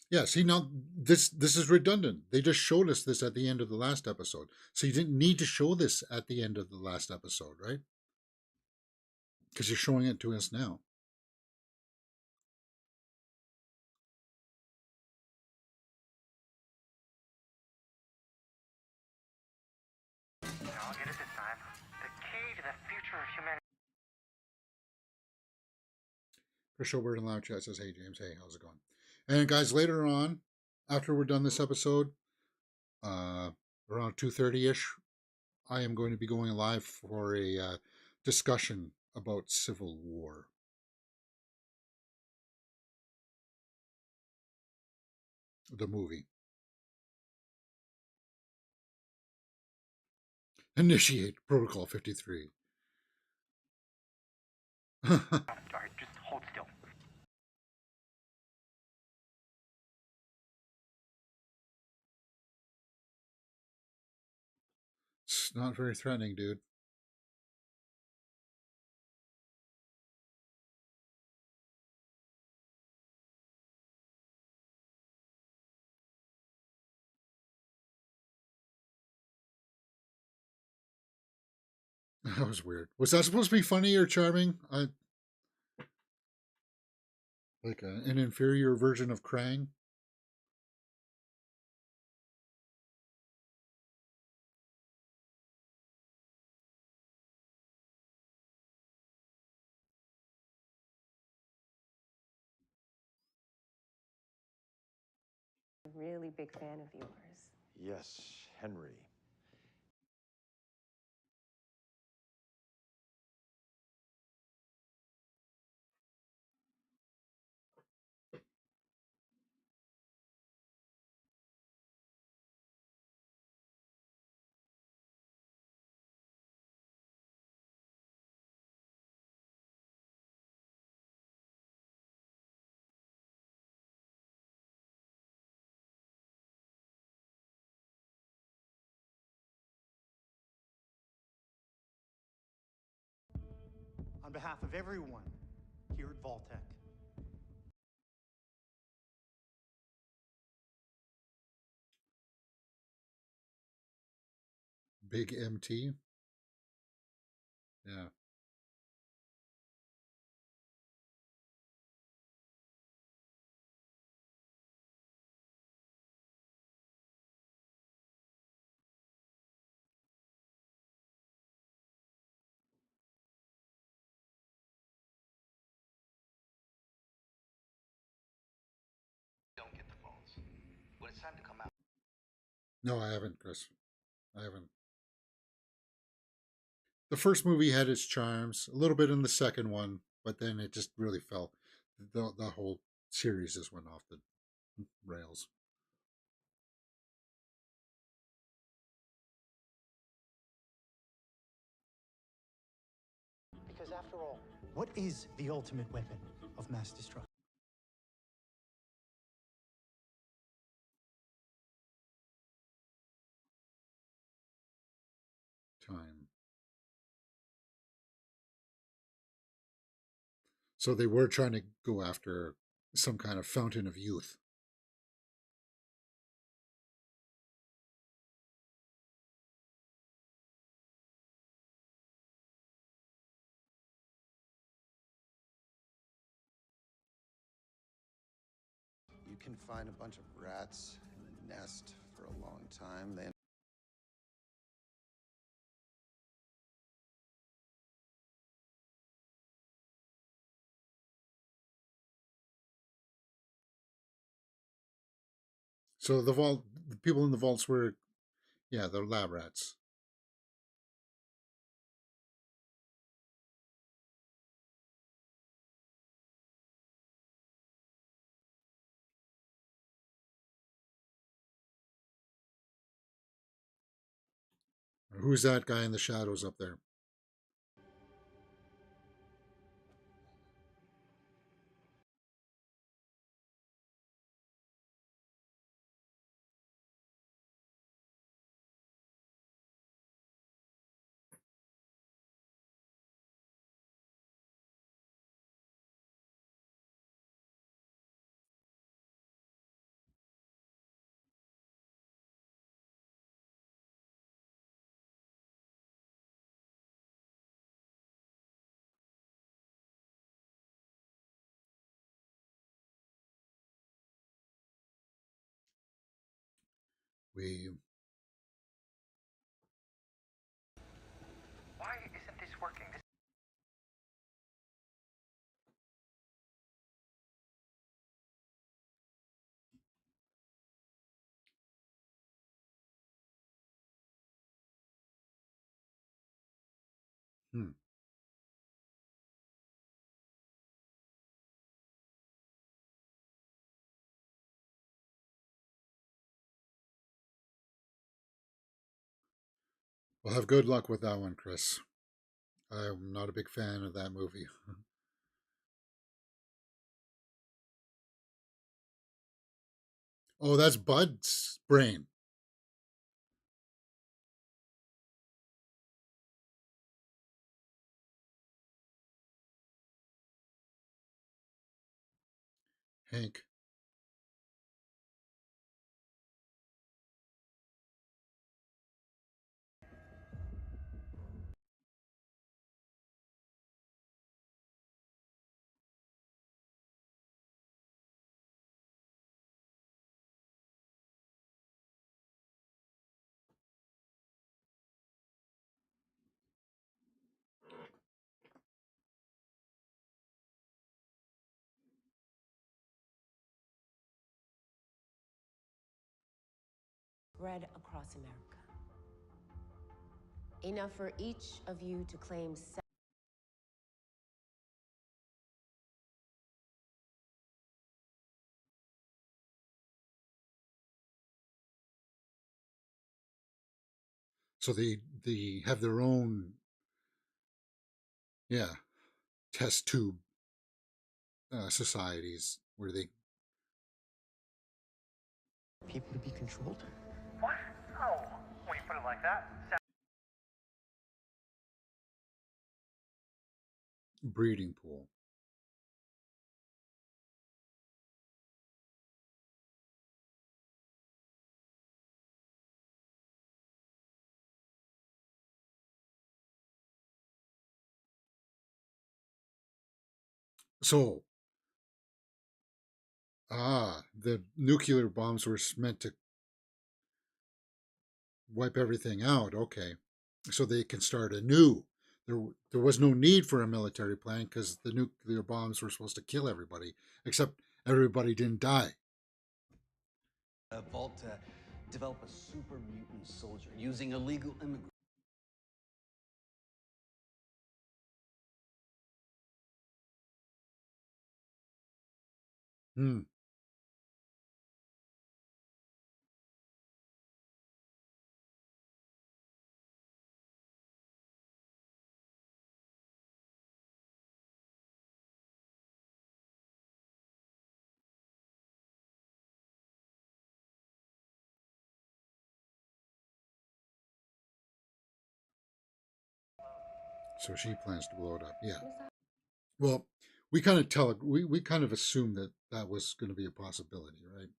Yeah, see now this is redundant. They just showed us this at the end of the last episode. So you didn't need to show this at the end of the last episode, right? Because you're showing it to us now. I'll get it this time. The key to the future of humanity. Chris Schobert in Loud Chat says, "Hey James, hey, how's it going?" And guys, later on, after we're done this episode, around 2:30 ish, I am going to be going live for a discussion about Civil War. The movie. Initiate Protocol 53. All right, just hold still. It's not very threatening, dude. That was weird. Was that supposed to be funny or charming? Like an inferior version of Krang? Really big fan of yours. Yes, Henry. On behalf of everyone here at Vault-Tec, Big MT? Yeah. Don't get the phones. When it's time to come out. No, I haven't, Chris. I haven't. The first movie had its charms, a little bit in the second one, but then it just really fell. The whole series just went off the rails. because after all, what is the ultimate weapon of mass destruction? Time. So they were trying to go after some kind of fountain of youth. You can find a bunch of rats in a nest for a long time. They So the vault, the people in the vaults were, yeah, they're lab rats. Who's that guy in the shadows up there? We Why isn't this working? hmm. Well, have good luck with that one, Chris. I'm not a big fan of that movie. Oh, that's Bud's brain. Hank. Spread across America. Enough for each of you to claim So they have their own, yeah, test tube societies where they People to be controlled? What? Oh, when you put it like that, breeding pool. So, the nuclear bombs were meant to wipe everything out. Okay, so they can start anew. There was no need for a military plan because the nuclear bombs were supposed to kill everybody, except everybody didn't die. A vault to develop a super mutant soldier using illegal immigrants. Hmm. So she plans to blow it up. Yeah. Well, we kind of assumed that that was going to be a possibility, right?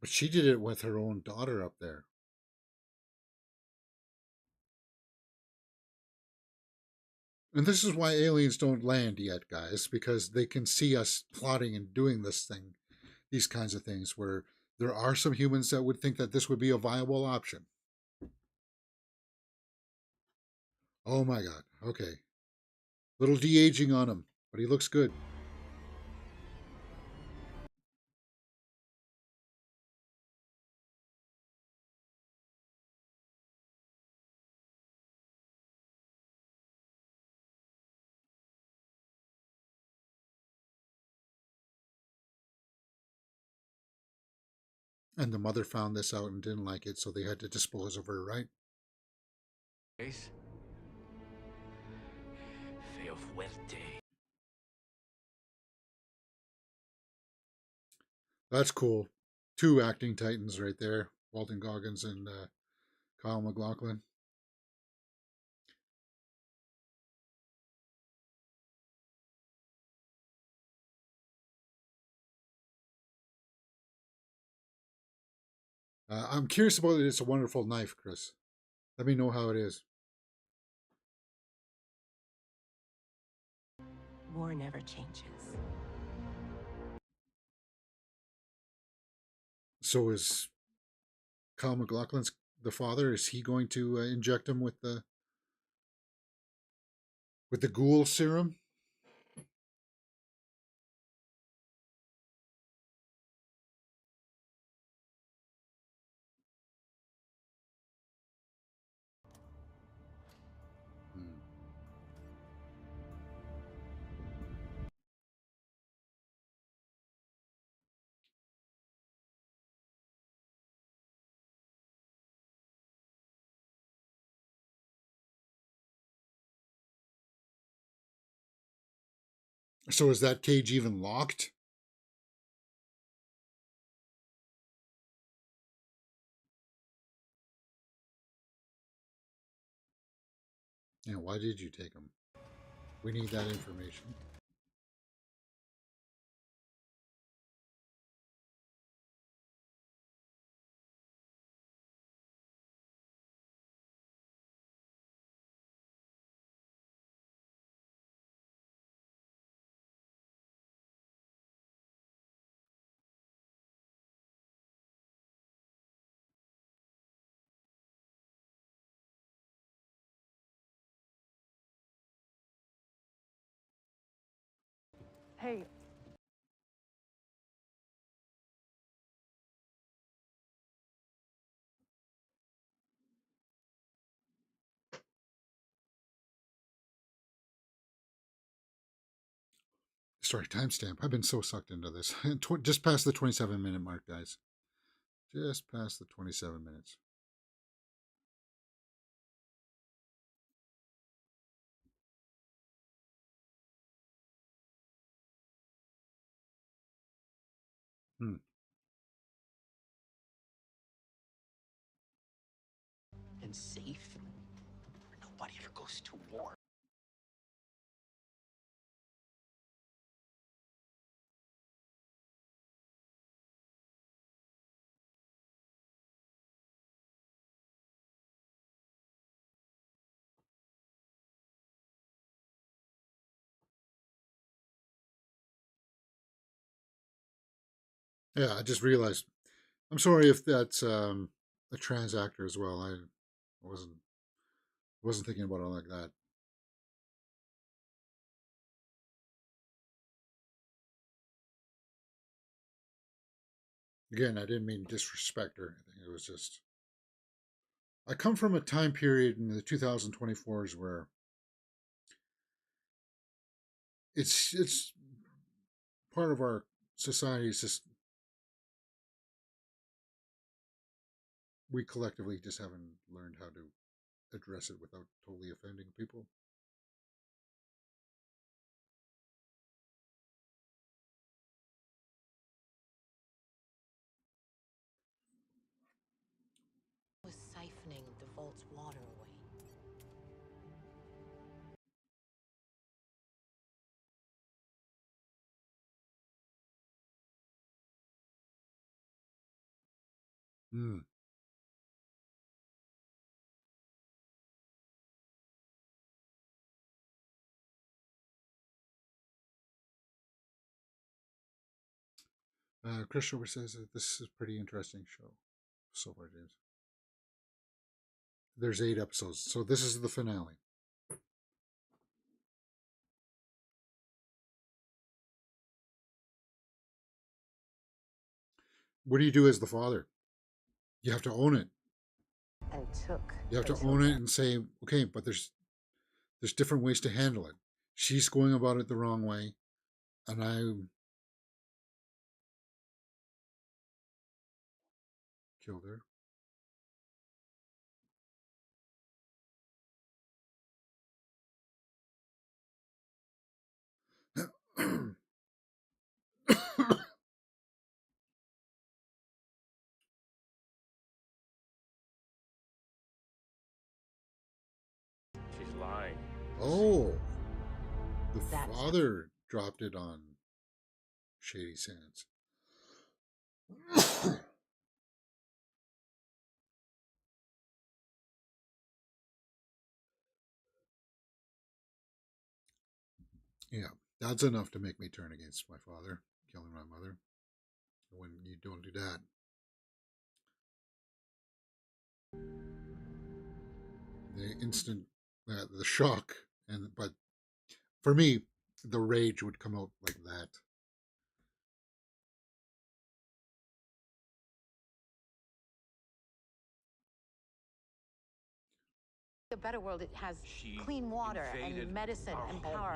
But she did it with her own daughter up there. And this is why aliens don't land yet, guys, because they can see us plotting and doing these kinds of things, where there are some humans that would think that this would be a viable option. Oh my God. Okay. Little de aging on him, but he looks good. And the mother found this out and didn't like it, so they had to dispose of her, right? Feo fuerte. That's cool. Two acting titans right there, Walton Goggins and Kyle MacLachlan. I'm curious about it. It's a Wonderful Knife, Chris. Let me know how it is. war never changes. So is Kyle MacLachlan's the father? Is he going to inject him with the ghoul serum? So is that cage even locked? Yeah, why did you take him? We need that information. Hey. Sorry, timestamp. I've been so sucked into this. Just past the 27-minute mark, guys. Just past the 27 minutes. Hmm. And safe. Nobody ever goes to war. Yeah, I just realized. I'm sorry if that's a trans actor as well. I wasn't thinking about it like that. Again, I didn't mean disrespect or anything. It was just I come from a time period in the 2024s where it's part of our society. Is just we collectively just haven't learned how to address it without totally offending people. Was siphoning the vault's water away. Hmm. Christopher says that this is a pretty interesting show so far, James. There's 8 episodes, so this is the finale. What do you do as the father? You have to own it. And took You have her to own it children. and say, okay, but there's different ways to handle it. She's going about it the wrong way, and I killed her. She's lying. Oh, the That's father dropped it on Shady Sands. Yeah, that's enough to make me turn against my father, killing my mother. When you don't do that, the instant, the shock, but for me, the rage would come out like that. A better world, it has She clean water invaded and medicine our and home. power.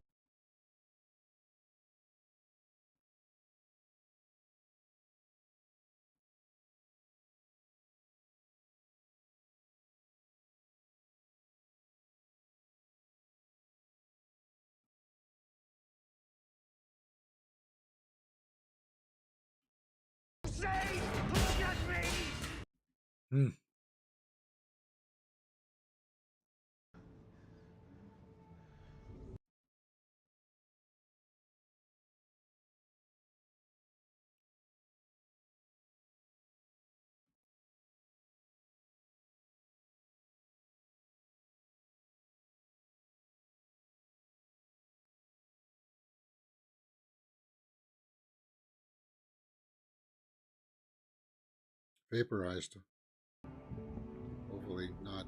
Hmm. Vaporized. Hopefully not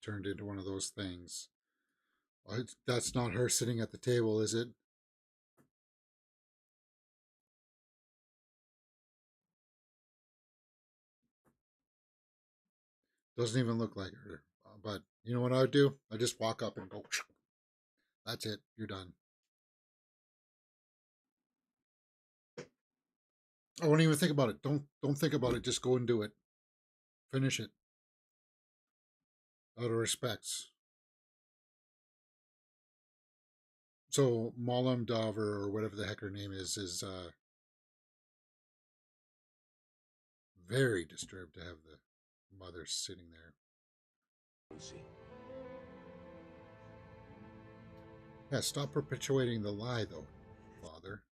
turned into one of those things. That's not her sitting at the table, is it? Doesn't even look like her. But you know what I would do? I just walk up and go. That's it. You're done. I won't even think about it. Don't think about it. Just go and do it. Finish it out of respects. So Malam Dover or whatever the heck her name is very disturbed to have the mother sitting there. Lucy. Yeah, stop perpetuating the lie, though, Father.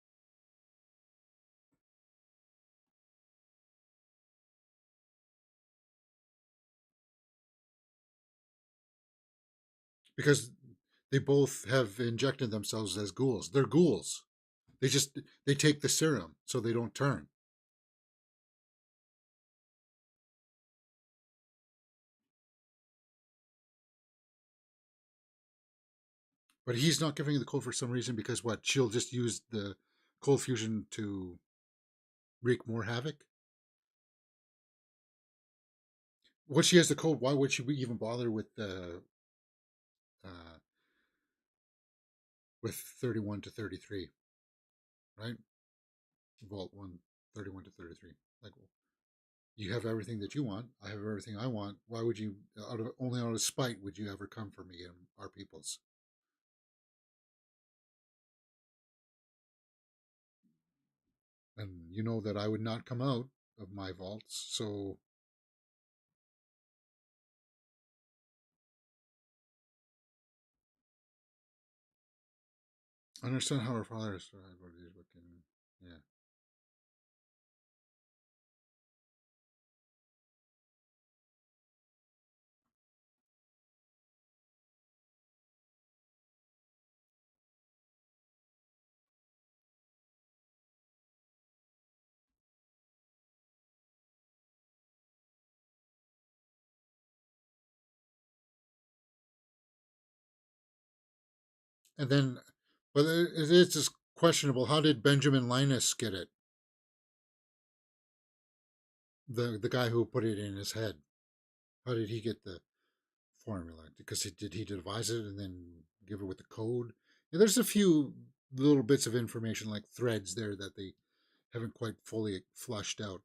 Because they both have injected themselves as ghouls. They're ghouls. They take the serum so they don't turn. But he's not giving the code for some reason because what? She'll just use the cold fusion to wreak more havoc. Once she has the code, why would she even bother uh, with 31 to 33, right? Vault 1, 31 to 33. Like, you have everything that you want. I have everything I want. Why would you, only out of spite, would you ever come for me and our peoples? And you know that I would not come out of my vaults. So I understand how her father is. Yeah. And then, but it is just questionable. How did Benjamin Linus get it? The guy who put it in his head. How did he get the formula? Because did he devise it and then give it with the code? Yeah, there's a few little bits of information like threads there that they haven't quite fully flushed out.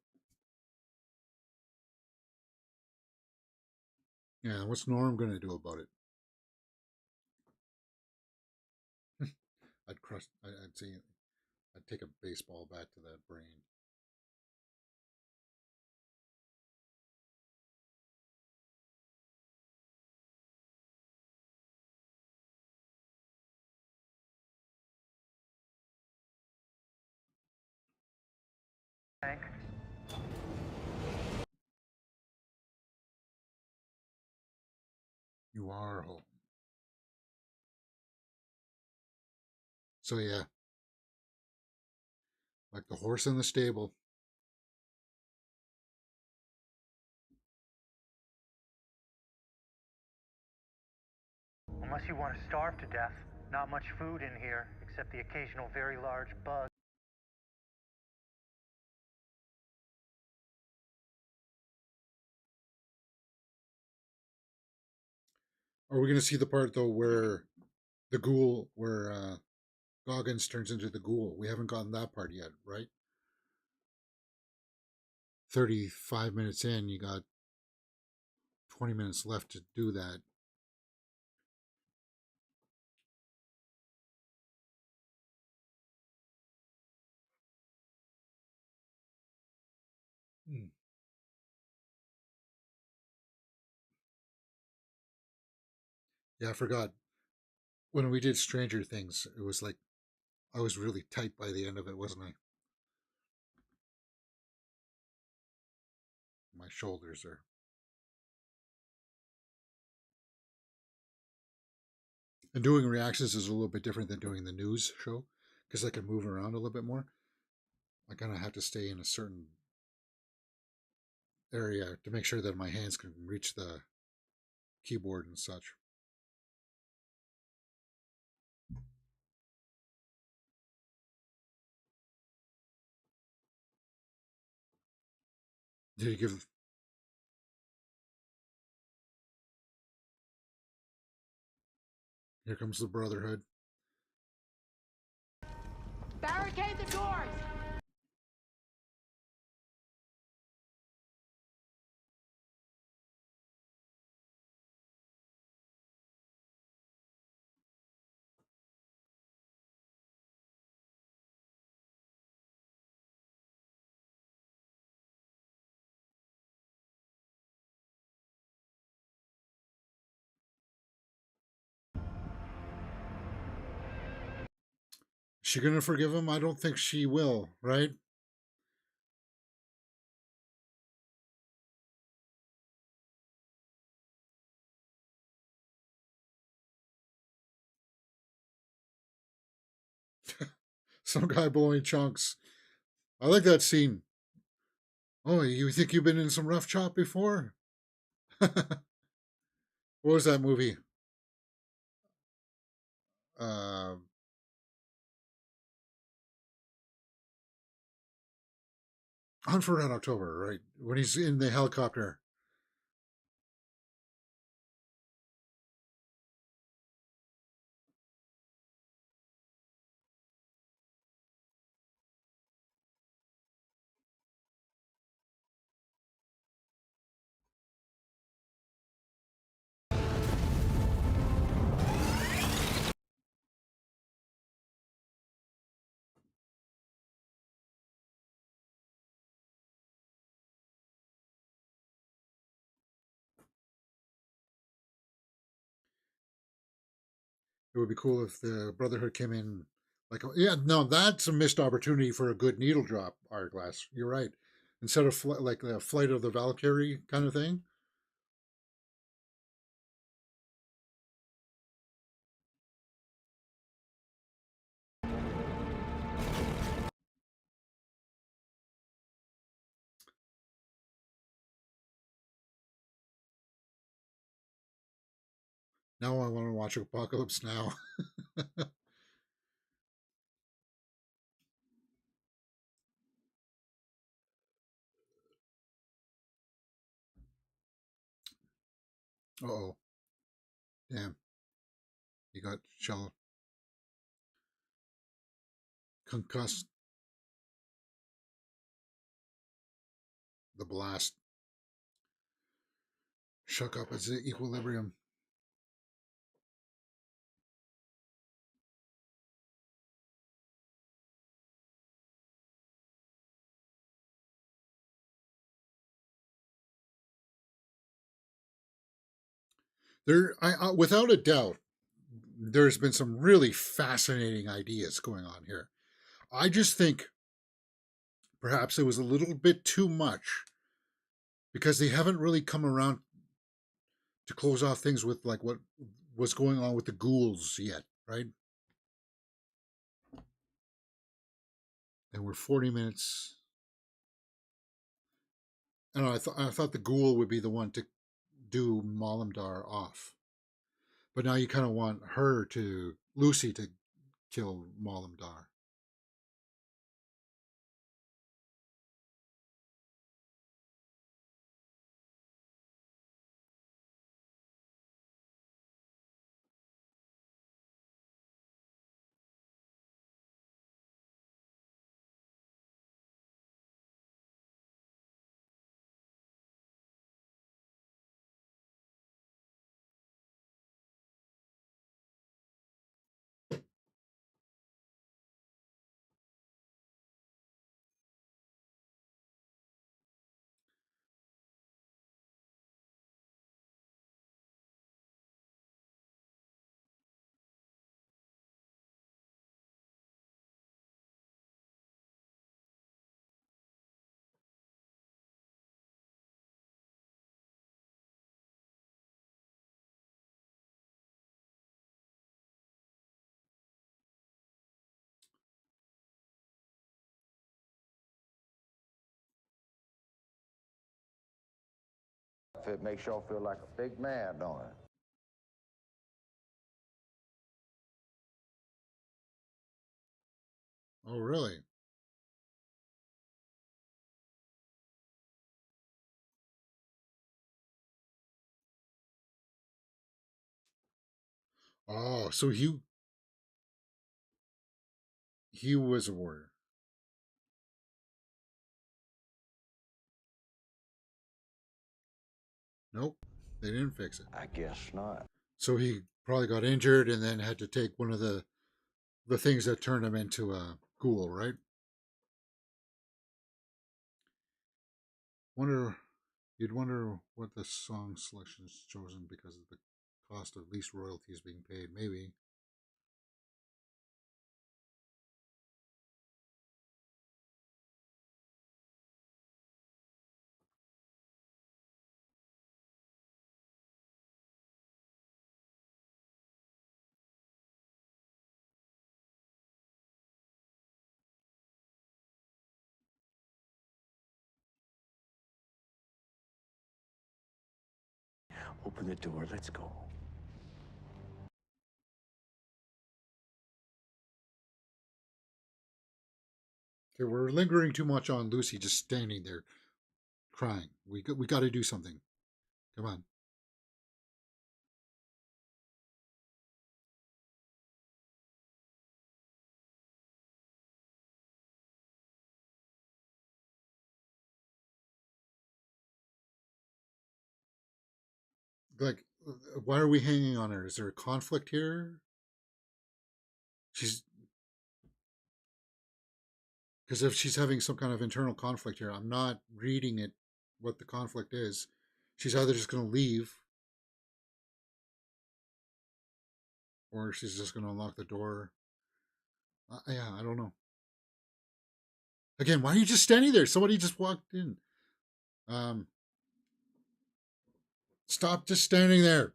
Yeah, what's Norm going to do about it? I'd crush. I'd say I'd take a baseball bat to that brain. Hank? You are home. So yeah, like the horse in the stable. Unless you want to starve to death, not much food in here, except the occasional very large bug. Are we going to see the part though where the ghoul, where Goggins turns into the ghoul? We haven't gotten that part yet, right? 35 minutes in, you got 20 minutes left to do that. Hmm. Yeah, I forgot. When we did Stranger Things, it was like I was really tight by the end of it, wasn't I? My shoulders are. And doing reactions is a little bit different than doing the news show because I can move around a little bit more. I kind of have to stay in a certain area to make sure that my hands can reach the keyboard and such. Did you give? Here comes the Brotherhood. Barricade the doors! She gonna forgive him? I don't think she will, right? Some guy blowing chunks. I like that scene. Oh, you think you've been in some rough chop before? What was that movie? Uh, Hunt for Red October, right? When he's in the helicopter. It would be cool if the Brotherhood came in like, yeah, no, that's a missed opportunity for a good needle drop hourglass. You're right. Instead of like the Flight of the Valkyrie kind of thing. Now I want to watch Apocalypse Now. Oh, damn. You got shell concussed. The blast. Shook up its equilibrium. Without a doubt, there's been some really fascinating ideas going on here. I just think perhaps it was a little bit too much because they haven't really come around to close off things with like what was going on with the ghouls yet, right? And we're 40 minutes. I don't know, I thought the ghoul would be the one to do Malamdar off, but now you kind of want Lucy to kill Malamdar. It makes y'all feel like a big man, don't it? Oh, really? Oh, so he was a warrior. Nope, they didn't fix it. I guess not. So he probably got injured and then had to take one of the things that turned him into a ghoul, right? Wonder You'd wonder what the song selection is chosen because of the cost of least royalties being paid. Maybe. Open the door. Let's go. Okay, we're lingering too much on Lucy just standing there crying. We got to do something. Come on. Like, why are we hanging on her? Is there a conflict here? She's Because if she's having some kind of internal conflict here, I'm not reading it what the conflict is. She's either just going to leave or she's just going to unlock the door. Yeah, I don't know. Again, why are you just standing there? Somebody just walked in. Um, Stop just standing there.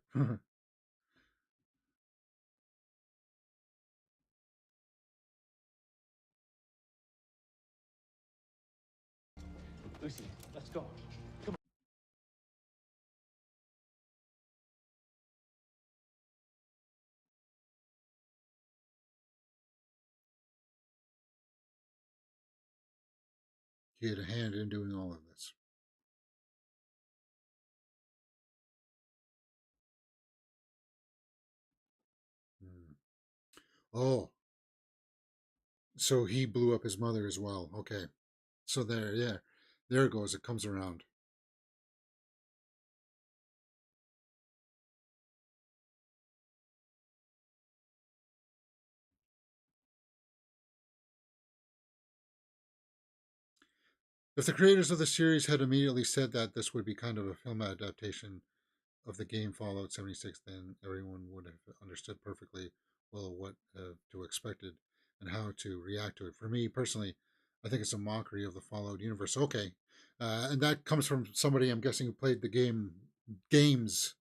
Lucy, let's go. He had a hand in doing all of this. Hmm. Oh, so he blew up his mother as well. Okay. So there it goes. It comes around. If the creators of the series had immediately said that this would be kind of a film adaptation of the game Fallout 76, then everyone would have understood perfectly well what to expect and how to react to it. For me personally, I think it's a mockery of the Fallout universe. Okay, and that comes from somebody I'm guessing who played the games.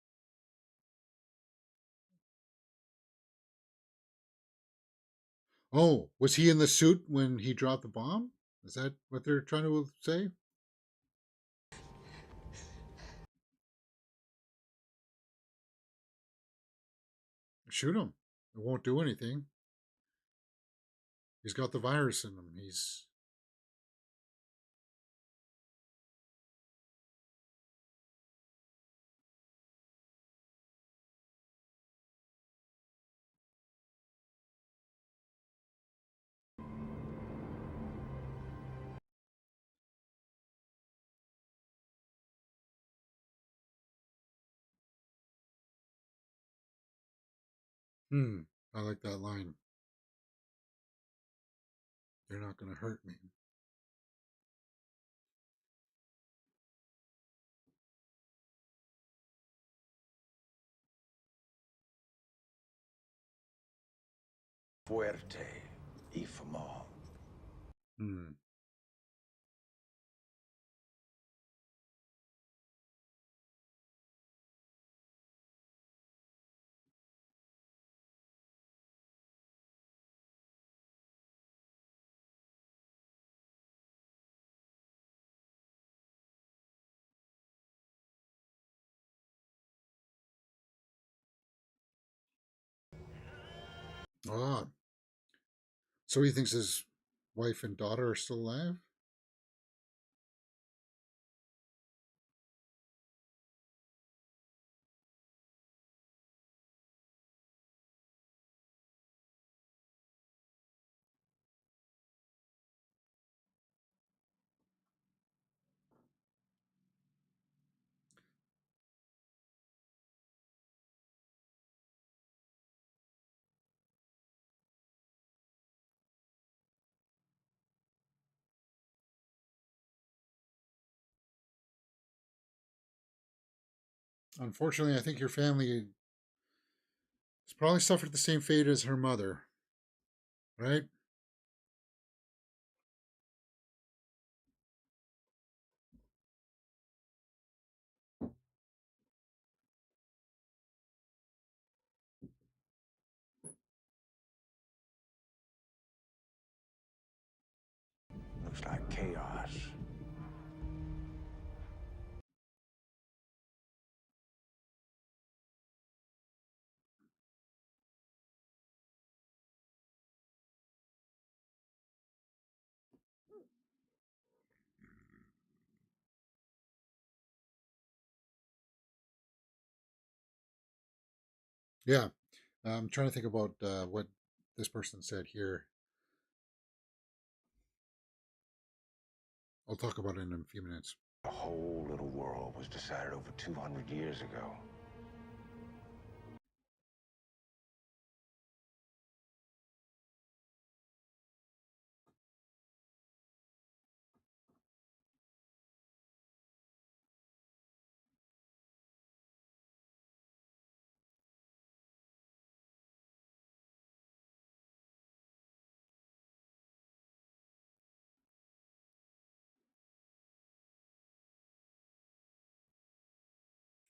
Oh, was he in the suit when he dropped the bomb? Is that what they're trying to say? Shoot him. It won't do anything. He's got the virus in him. He's I like that line. They're not going to hurt me. Fuerte y famo. Hmm. Ah, so he thinks his wife and daughter are still alive? Unfortunately, I think your family has probably suffered the same fate as her mother, right? Looks like chaos. Yeah. I'm trying to think about what this person said here. I'll talk about it in a few minutes. The whole little world was decided over 200 years ago.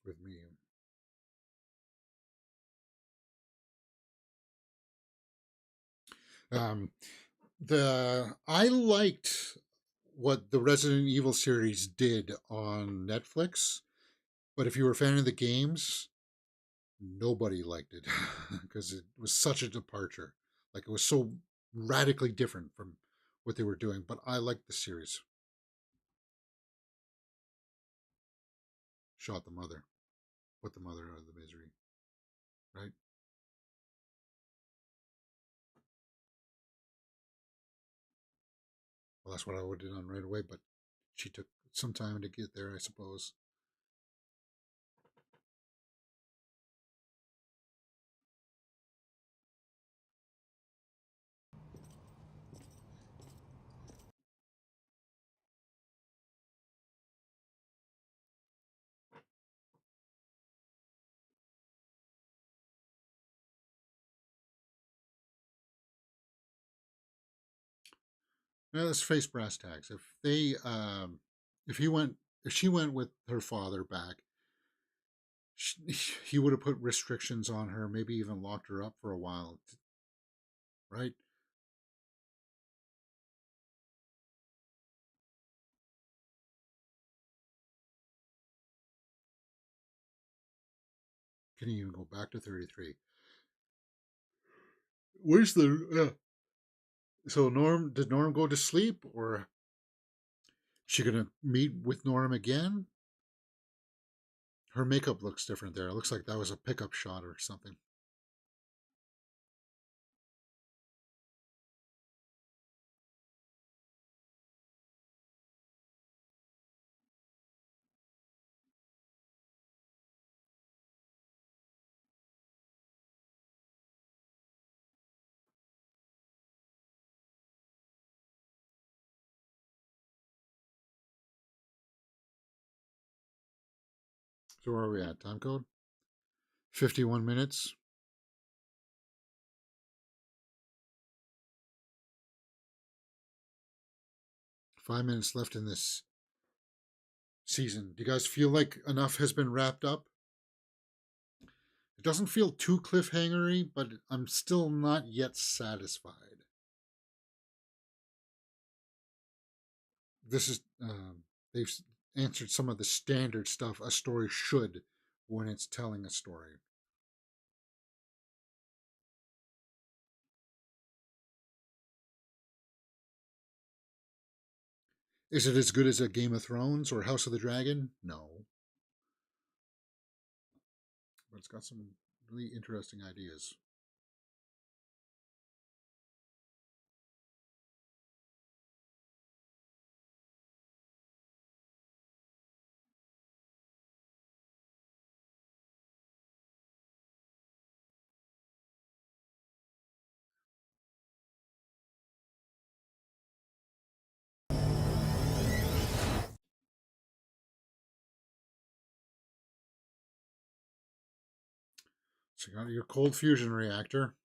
With me. Um, the I liked what the Resident Evil series did on Netflix, but if you were a fan of the games, nobody liked it because it was such a departure. Like it was so radically different from what they were doing. But I liked the series. Shot the mother, put the mother out of the misery, right? Well, that's what I would have done right away, but she took some time to get there, I suppose. Now let's face brass tacks. If he went, if she went with her father back, she, he would have put restrictions on her, maybe even locked her up for a while, right? Can he even go back to 33? Where's the? So Norm, did Norm go to sleep, or she gonna meet with Norm again? Her makeup looks different there. It looks like that was a pickup shot or something. So where are we at? Time code? 51 minutes. 5 minutes left in this season. Do you guys feel like enough has been wrapped up? It doesn't feel too cliffhangery, but I'm still not yet satisfied. This is they've answered some of the standard stuff a story should when it's telling a story. Is it as good as a Game of Thrones or House of the Dragon? No. But it's got some really interesting ideas. So you got your cold fusion reactor.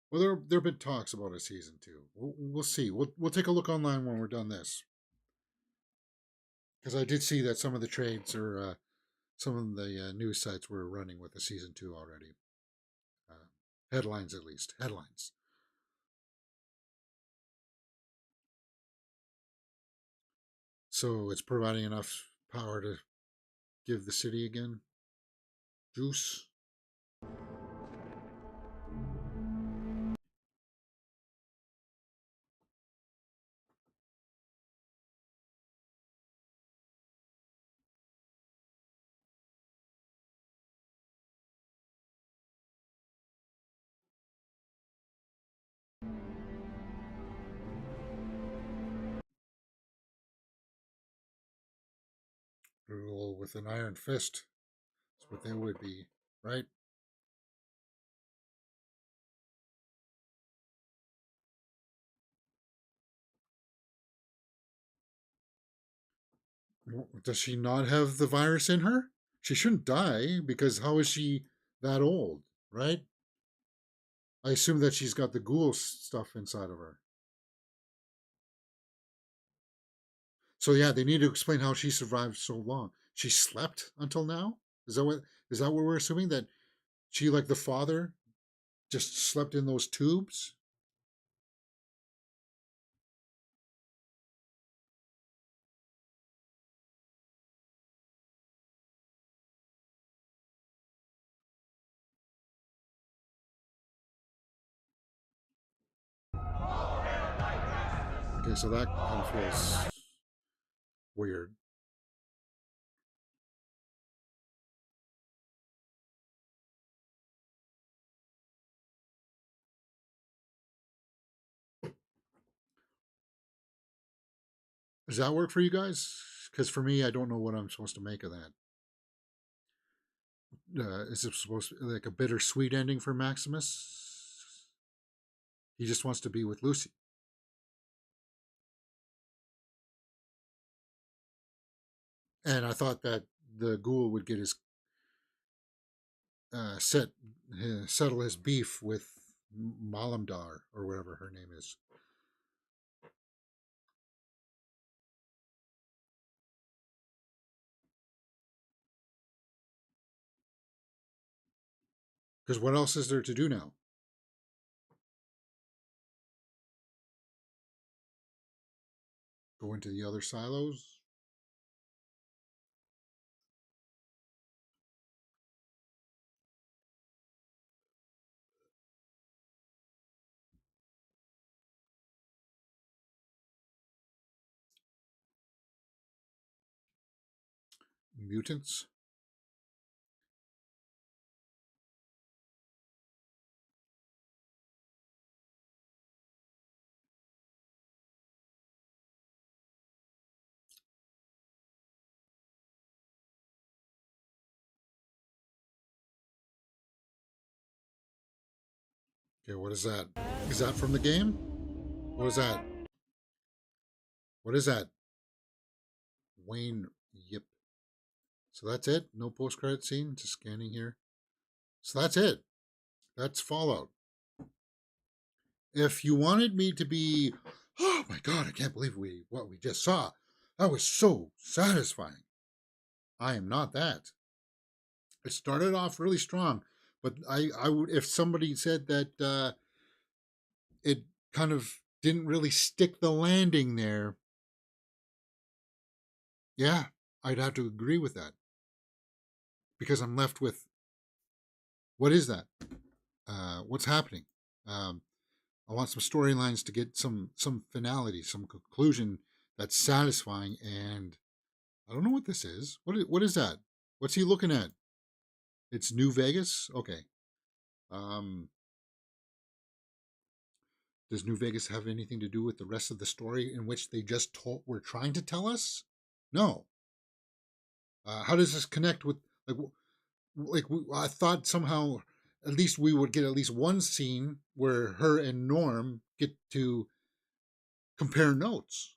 Well, there have been talks about a season 2. We'll see. We'll take a look online when we're done this, because I did see that some of the trades or some of the news sites were running with a season 2 already. Headlines, at least headlines. So it's providing enough power to give the city again juice. Rule with an iron fist. That's what they would be, right? Does she not have the virus in her? She shouldn't die, because how is she that old, right? I assume that she's got the ghoul stuff inside of her. So yeah, they need to explain how she survived so long. She slept until now? Is that what we're assuming, that she, like the father, just slept in those tubes? Okay, so that kind of feels weird. Does that work for you guys? Because for me, I don't know what I'm supposed to make of that. Is it supposed to be like a bittersweet ending for Maximus? He just wants to be with Lucy. And I thought that the ghoul would get his settle his beef with Malamdar, or whatever her name is. Because what else is there to do now? Go into the other silos? Mutants? Okay, what is that? Is that from the game? What is that? What is that? Wayne Yip. So that's it? No post credit scene? Just scanning here. So that's it. That's Fallout. If you wanted me to be, oh my god, I can't believe what we just saw. That was so satisfying. I am not that. It started off really strong, But I would, if somebody said that it kind of didn't really stick the landing there, yeah, I'd have to agree with that, because I'm left with, what is that? What's happening? Um, I want some storylines to get some finality, some conclusion that's satisfying, and I don't know what this is. What is that? What's he looking at? It's New Vegas. Okay. Um, does New Vegas have anything to do with the rest of the story in which they just were trying to tell us? No. How does this connect with, like I thought somehow at least we would get at least one scene where her and Norm get to compare notes,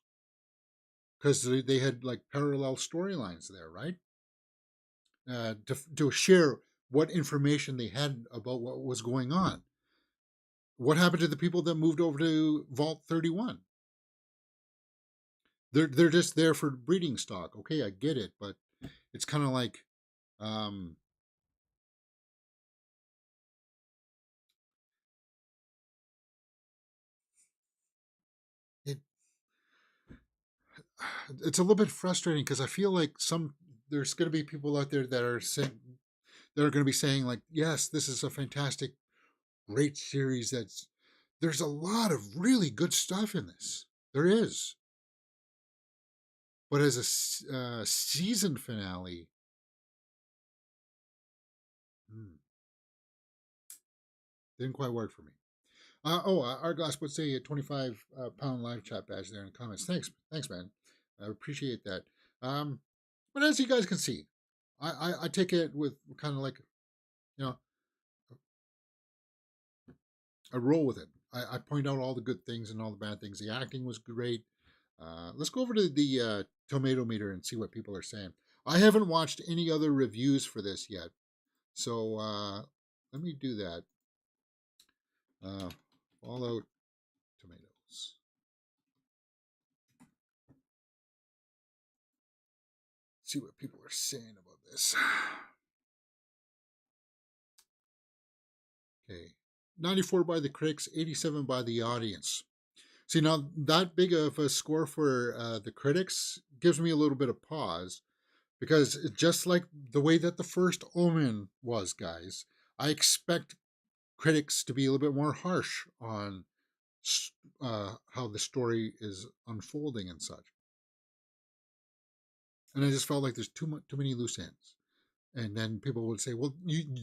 because they had like parallel storylines there, right? To share what information they had about what was going on. What happened to the people that moved over to Vault 31? They're just there for breeding stock. Okay, I get it, but it's kind of like, um, it it's a little bit frustrating, because I feel like there's going to be people out there that are saying, going to be saying like, yes, this is a fantastic, great series. There's a lot of really good stuff in this. There is, but as a season finale, didn't quite work for me. Argos would say a 25 pound live chat badge there in the comments. Thanks, man. I appreciate that. But as you guys can see, I take it with kind of like, you know, I roll with it. I point out all the good things and all the bad things. The acting was great. Let's go over to the tomato meter and see what people are saying. I haven't watched any other reviews for this yet, so let me do that. Fallout tomatoes. See what people are saying about this. Okay, 94 by the critics, 87 by the audience. See, now that big of a score for the critics gives me a little bit of pause, because just like the way that the first Omen was, guys, I expect critics to be a little bit more harsh on how the story is unfolding and such. And I just felt like there's too many loose ends. And then people would say, "Well,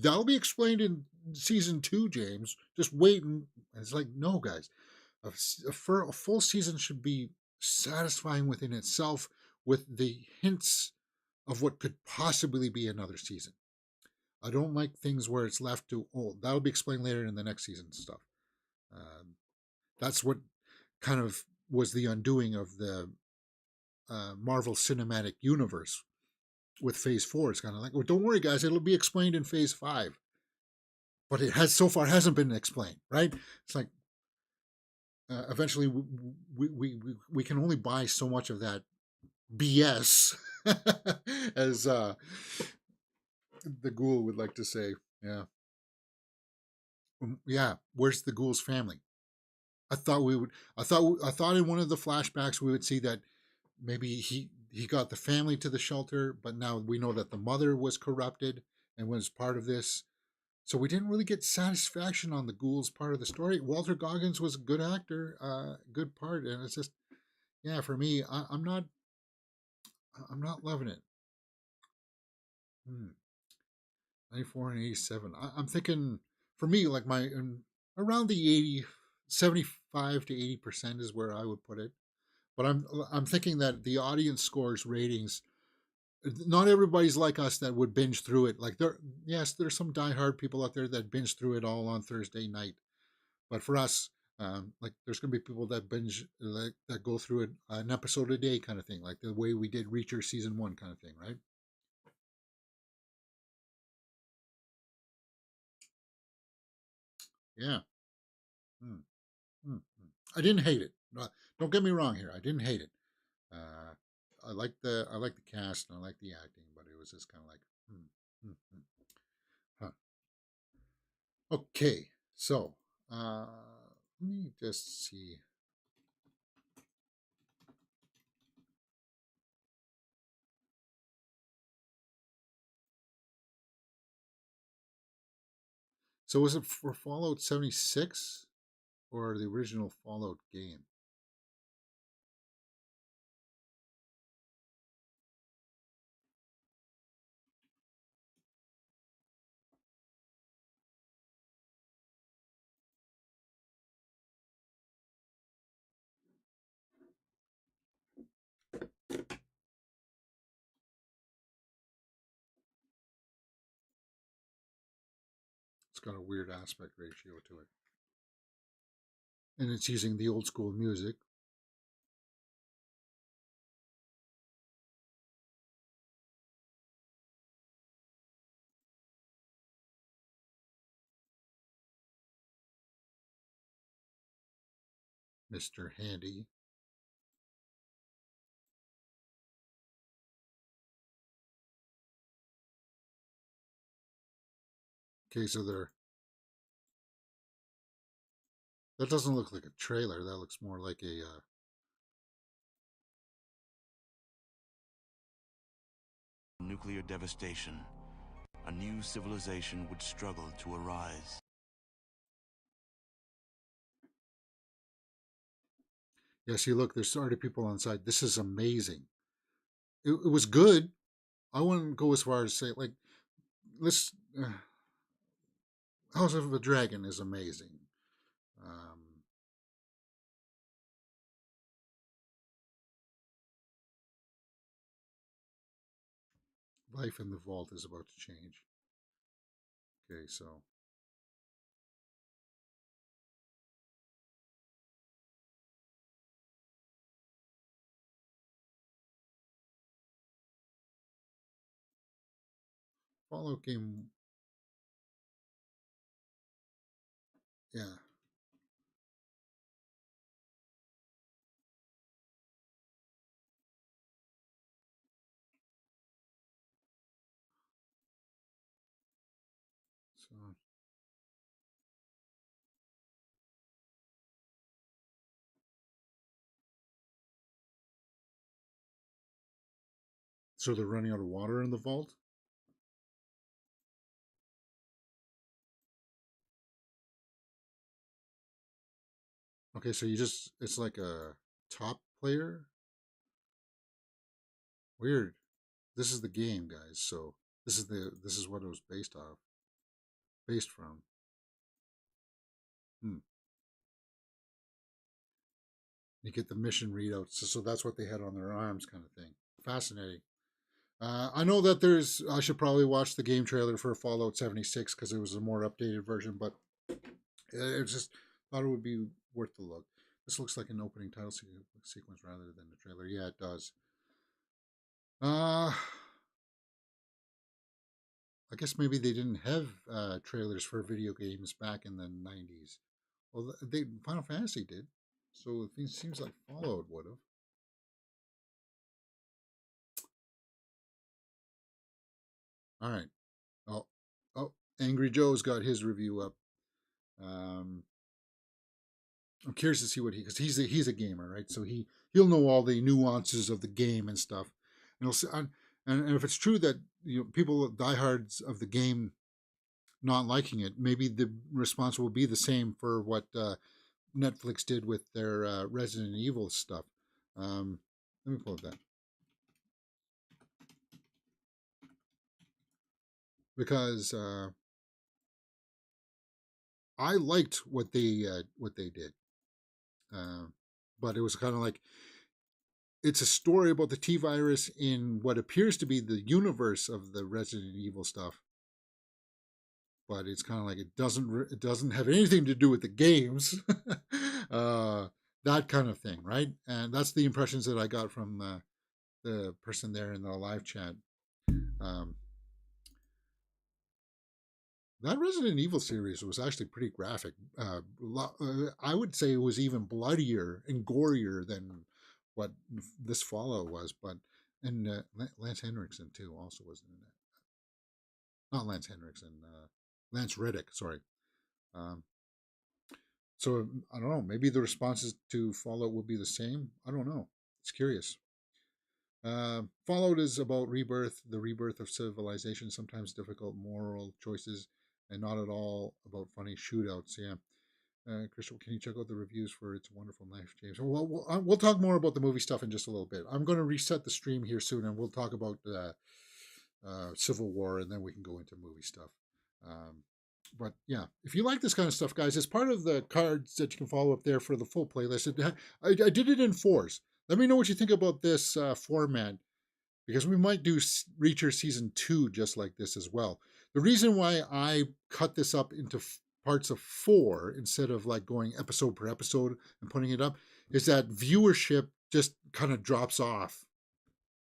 that'll be explained in season 2, James. Just wait." And it's like, no, guys, a full season should be satisfying within itself, with the hints of what could possibly be another season. I don't like things where it's left to, that'll be explained later in the next season stuff. That's what kind of was the undoing of the Marvel Cinematic Universe with Phase 4. It's kind of like, well, don't worry, guys, it'll be explained in Phase 5. But it has so far hasn't been explained, right? It's like, eventually we can only buy so much of that BS, as the ghoul would like to say. Yeah. Yeah. Where's the ghoul's family? I thought in one of the flashbacks we would see that maybe he got the family to the shelter, but now we know that the mother was corrupted and was part of this. So we didn't really get satisfaction on the ghoul's part of the story. Walter Goggins was a good actor, good part, and it's just, yeah, for me, I'm not loving it. 94 and 87. I'm thinking, for me, like around the 80, 75 to 80% is where I would put it. But I'm thinking that the audience scores ratings, not everybody's like us that would binge through it. Like, there's some diehard people out there that binge through it all on Thursday night. But for us, like, there's going to be people that binge, like, that go through it an episode a day kind of thing, like the way we did Reacher season 1 kind of thing, right? Yeah. Mm, mm, mm. I didn't hate it. Don't get me wrong here. I didn't hate it. Uh, I like the cast and I like the acting, but it was just kind of like, huh. Okay, so let me just see. So was it for Fallout 76 or the original Fallout game? It's got a weird aspect ratio to it. And it's using the old school music. Mr. Handy. Okay, so there. That doesn't look like a trailer. That looks more like a. Nuclear devastation. A new civilization would struggle to arise. Yeah, see, look, there's already people on site. This is amazing. It was good. I wouldn't go as far as say, like, let's. House of the Dragon is amazing. Life in the Vault is about to change. Okay, so. Fallout game. Yeah. So. So they're running out of water in the vault? Okay, so you just, it's like a top player? Weird. This is the game, guys. So this is what it was based from. Hmm. You get the mission readouts. So that's what they had on their arms, kind of thing. Fascinating. I know that I should probably watch the game trailer for Fallout 76 because it was a more updated version, but it's just thought it would be worth the look. This looks like an opening title sequence rather than the trailer. Yeah, it does. I guess maybe they didn't have trailers for video games back in the 90s. Well, Final Fantasy did, so it seems like Fallout would have. All right. Oh, oh, Angry Joe's got his review up. Um, I'm curious to see what because he's a gamer, right? So he'll know all the nuances of the game and stuff. And and if it's true that people diehards of the game not liking it, maybe the response will be the same for what Netflix did with their Resident Evil stuff. Let me pull up that because I liked what they did, but it was kind of like it's a story about the T virus in what appears to be the universe of the Resident Evil stuff, but it's kind of like it doesn't have anything to do with the games, that kind of thing, right? And that's the impressions that I got from the person there in the live chat. Um, that Resident Evil series was actually pretty graphic. I would say it was even bloodier and gorier than what this Fallout was. But and Lance Henriksen too also was in that. Not Lance Henriksen, Lance Reddick. Sorry. Um, so I don't know. Maybe the responses to Fallout will be the same. I don't know. It's curious. Fallout is about rebirth, the rebirth of civilization, sometimes difficult moral choices, and not at all about funny shootouts. Yeah. Crystal, can you check out the reviews for It's a Wonderful Knife, James? Well, we'll talk more about the movie stuff in just a little bit. I'm going to reset the stream here soon, and we'll talk about Civil War, and then we can go into movie stuff. But yeah, if you like this kind of stuff, guys, it's part of the cards that you can follow up there for the full playlist. I did it in fours. Let me know what you think about this format, because we might do Reacher Season 2 just like this as well. The reason why I cut this up into parts of 4 instead of like going episode per episode and putting it up is that viewership just kind of drops off.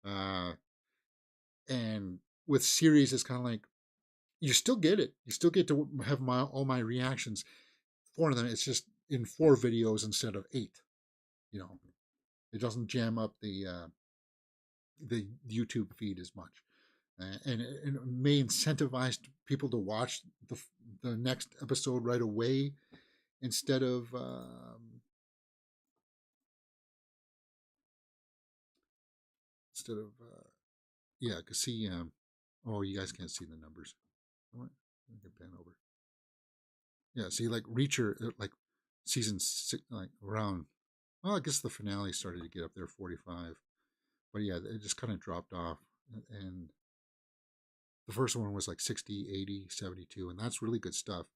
And with series, it's kind of like, you still get it. You still get to have all my reactions. 4 of them, it's just in 4 videos instead of 8. You know, it doesn't jam up the YouTube feed as much, and it may incentivize people to watch the next episode right away instead of yeah. Cause see, oh, you guys can't see the numbers. What? Get pen over. Yeah, see, like Reacher, like season 6, like around. Well, I guess the finale started to get up there, 45. But yeah, it just kind of dropped off. And the first one was like 60, 80, 72. And that's really good stuff.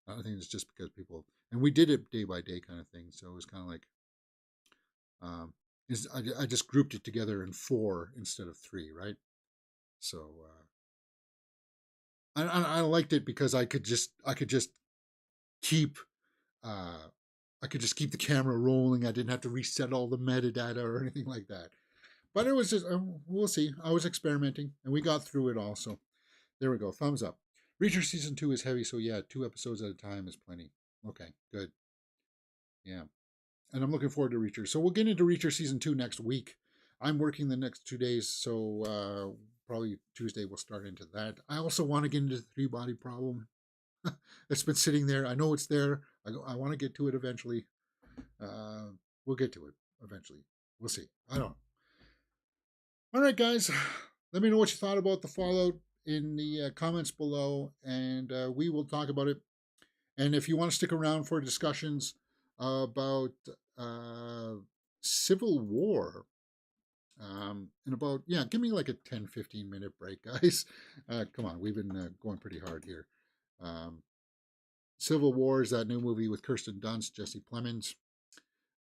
I think it's just because people, and we did it day by day kind of thing. So it was kind of like, I just grouped it together in 4 instead of 3, right? So I liked it because I could just keep I could just keep the camera rolling. I didn't have to reset all the metadata or anything like that. But it was just, we'll see. I was experimenting, and we got through it all. So there we go. Thumbs up. Reacher Season 2 is heavy, so yeah, 2 episodes at a time is plenty. Okay, good. Yeah. And I'm looking forward to Reacher. So we'll get into Reacher Season 2 next week. I'm working the next 2 days, so probably Tuesday we'll start into that. I also want to get into the 3-body problem. It's been sitting there. I know it's there. I want to get to it eventually. We'll get to it eventually. We'll see. I don't know. All right, guys. Let me know what you thought about the Fallout in the comments below, and we will talk about it. And if you want to stick around for discussions about Civil War, in about, yeah, give me like a 10-15 minute break, guys. Come on, we've been going pretty hard here. Civil War is that new movie with Kirsten Dunst, Jesse Plemons.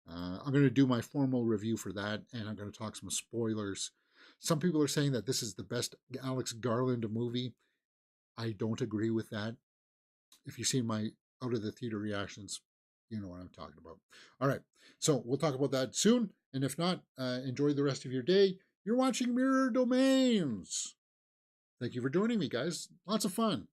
I'm going to do my formal review for that, and I'm going to talk some spoilers. Some people are saying that this is the best Alex Garland movie. I don't agree with that. If you've seen my out of the theater reactions, you know what I'm talking about. All right, so we'll talk about that soon. And if not, enjoy the rest of your day. You're watching Mirror Domains. Thank you for joining me, guys. Lots of fun.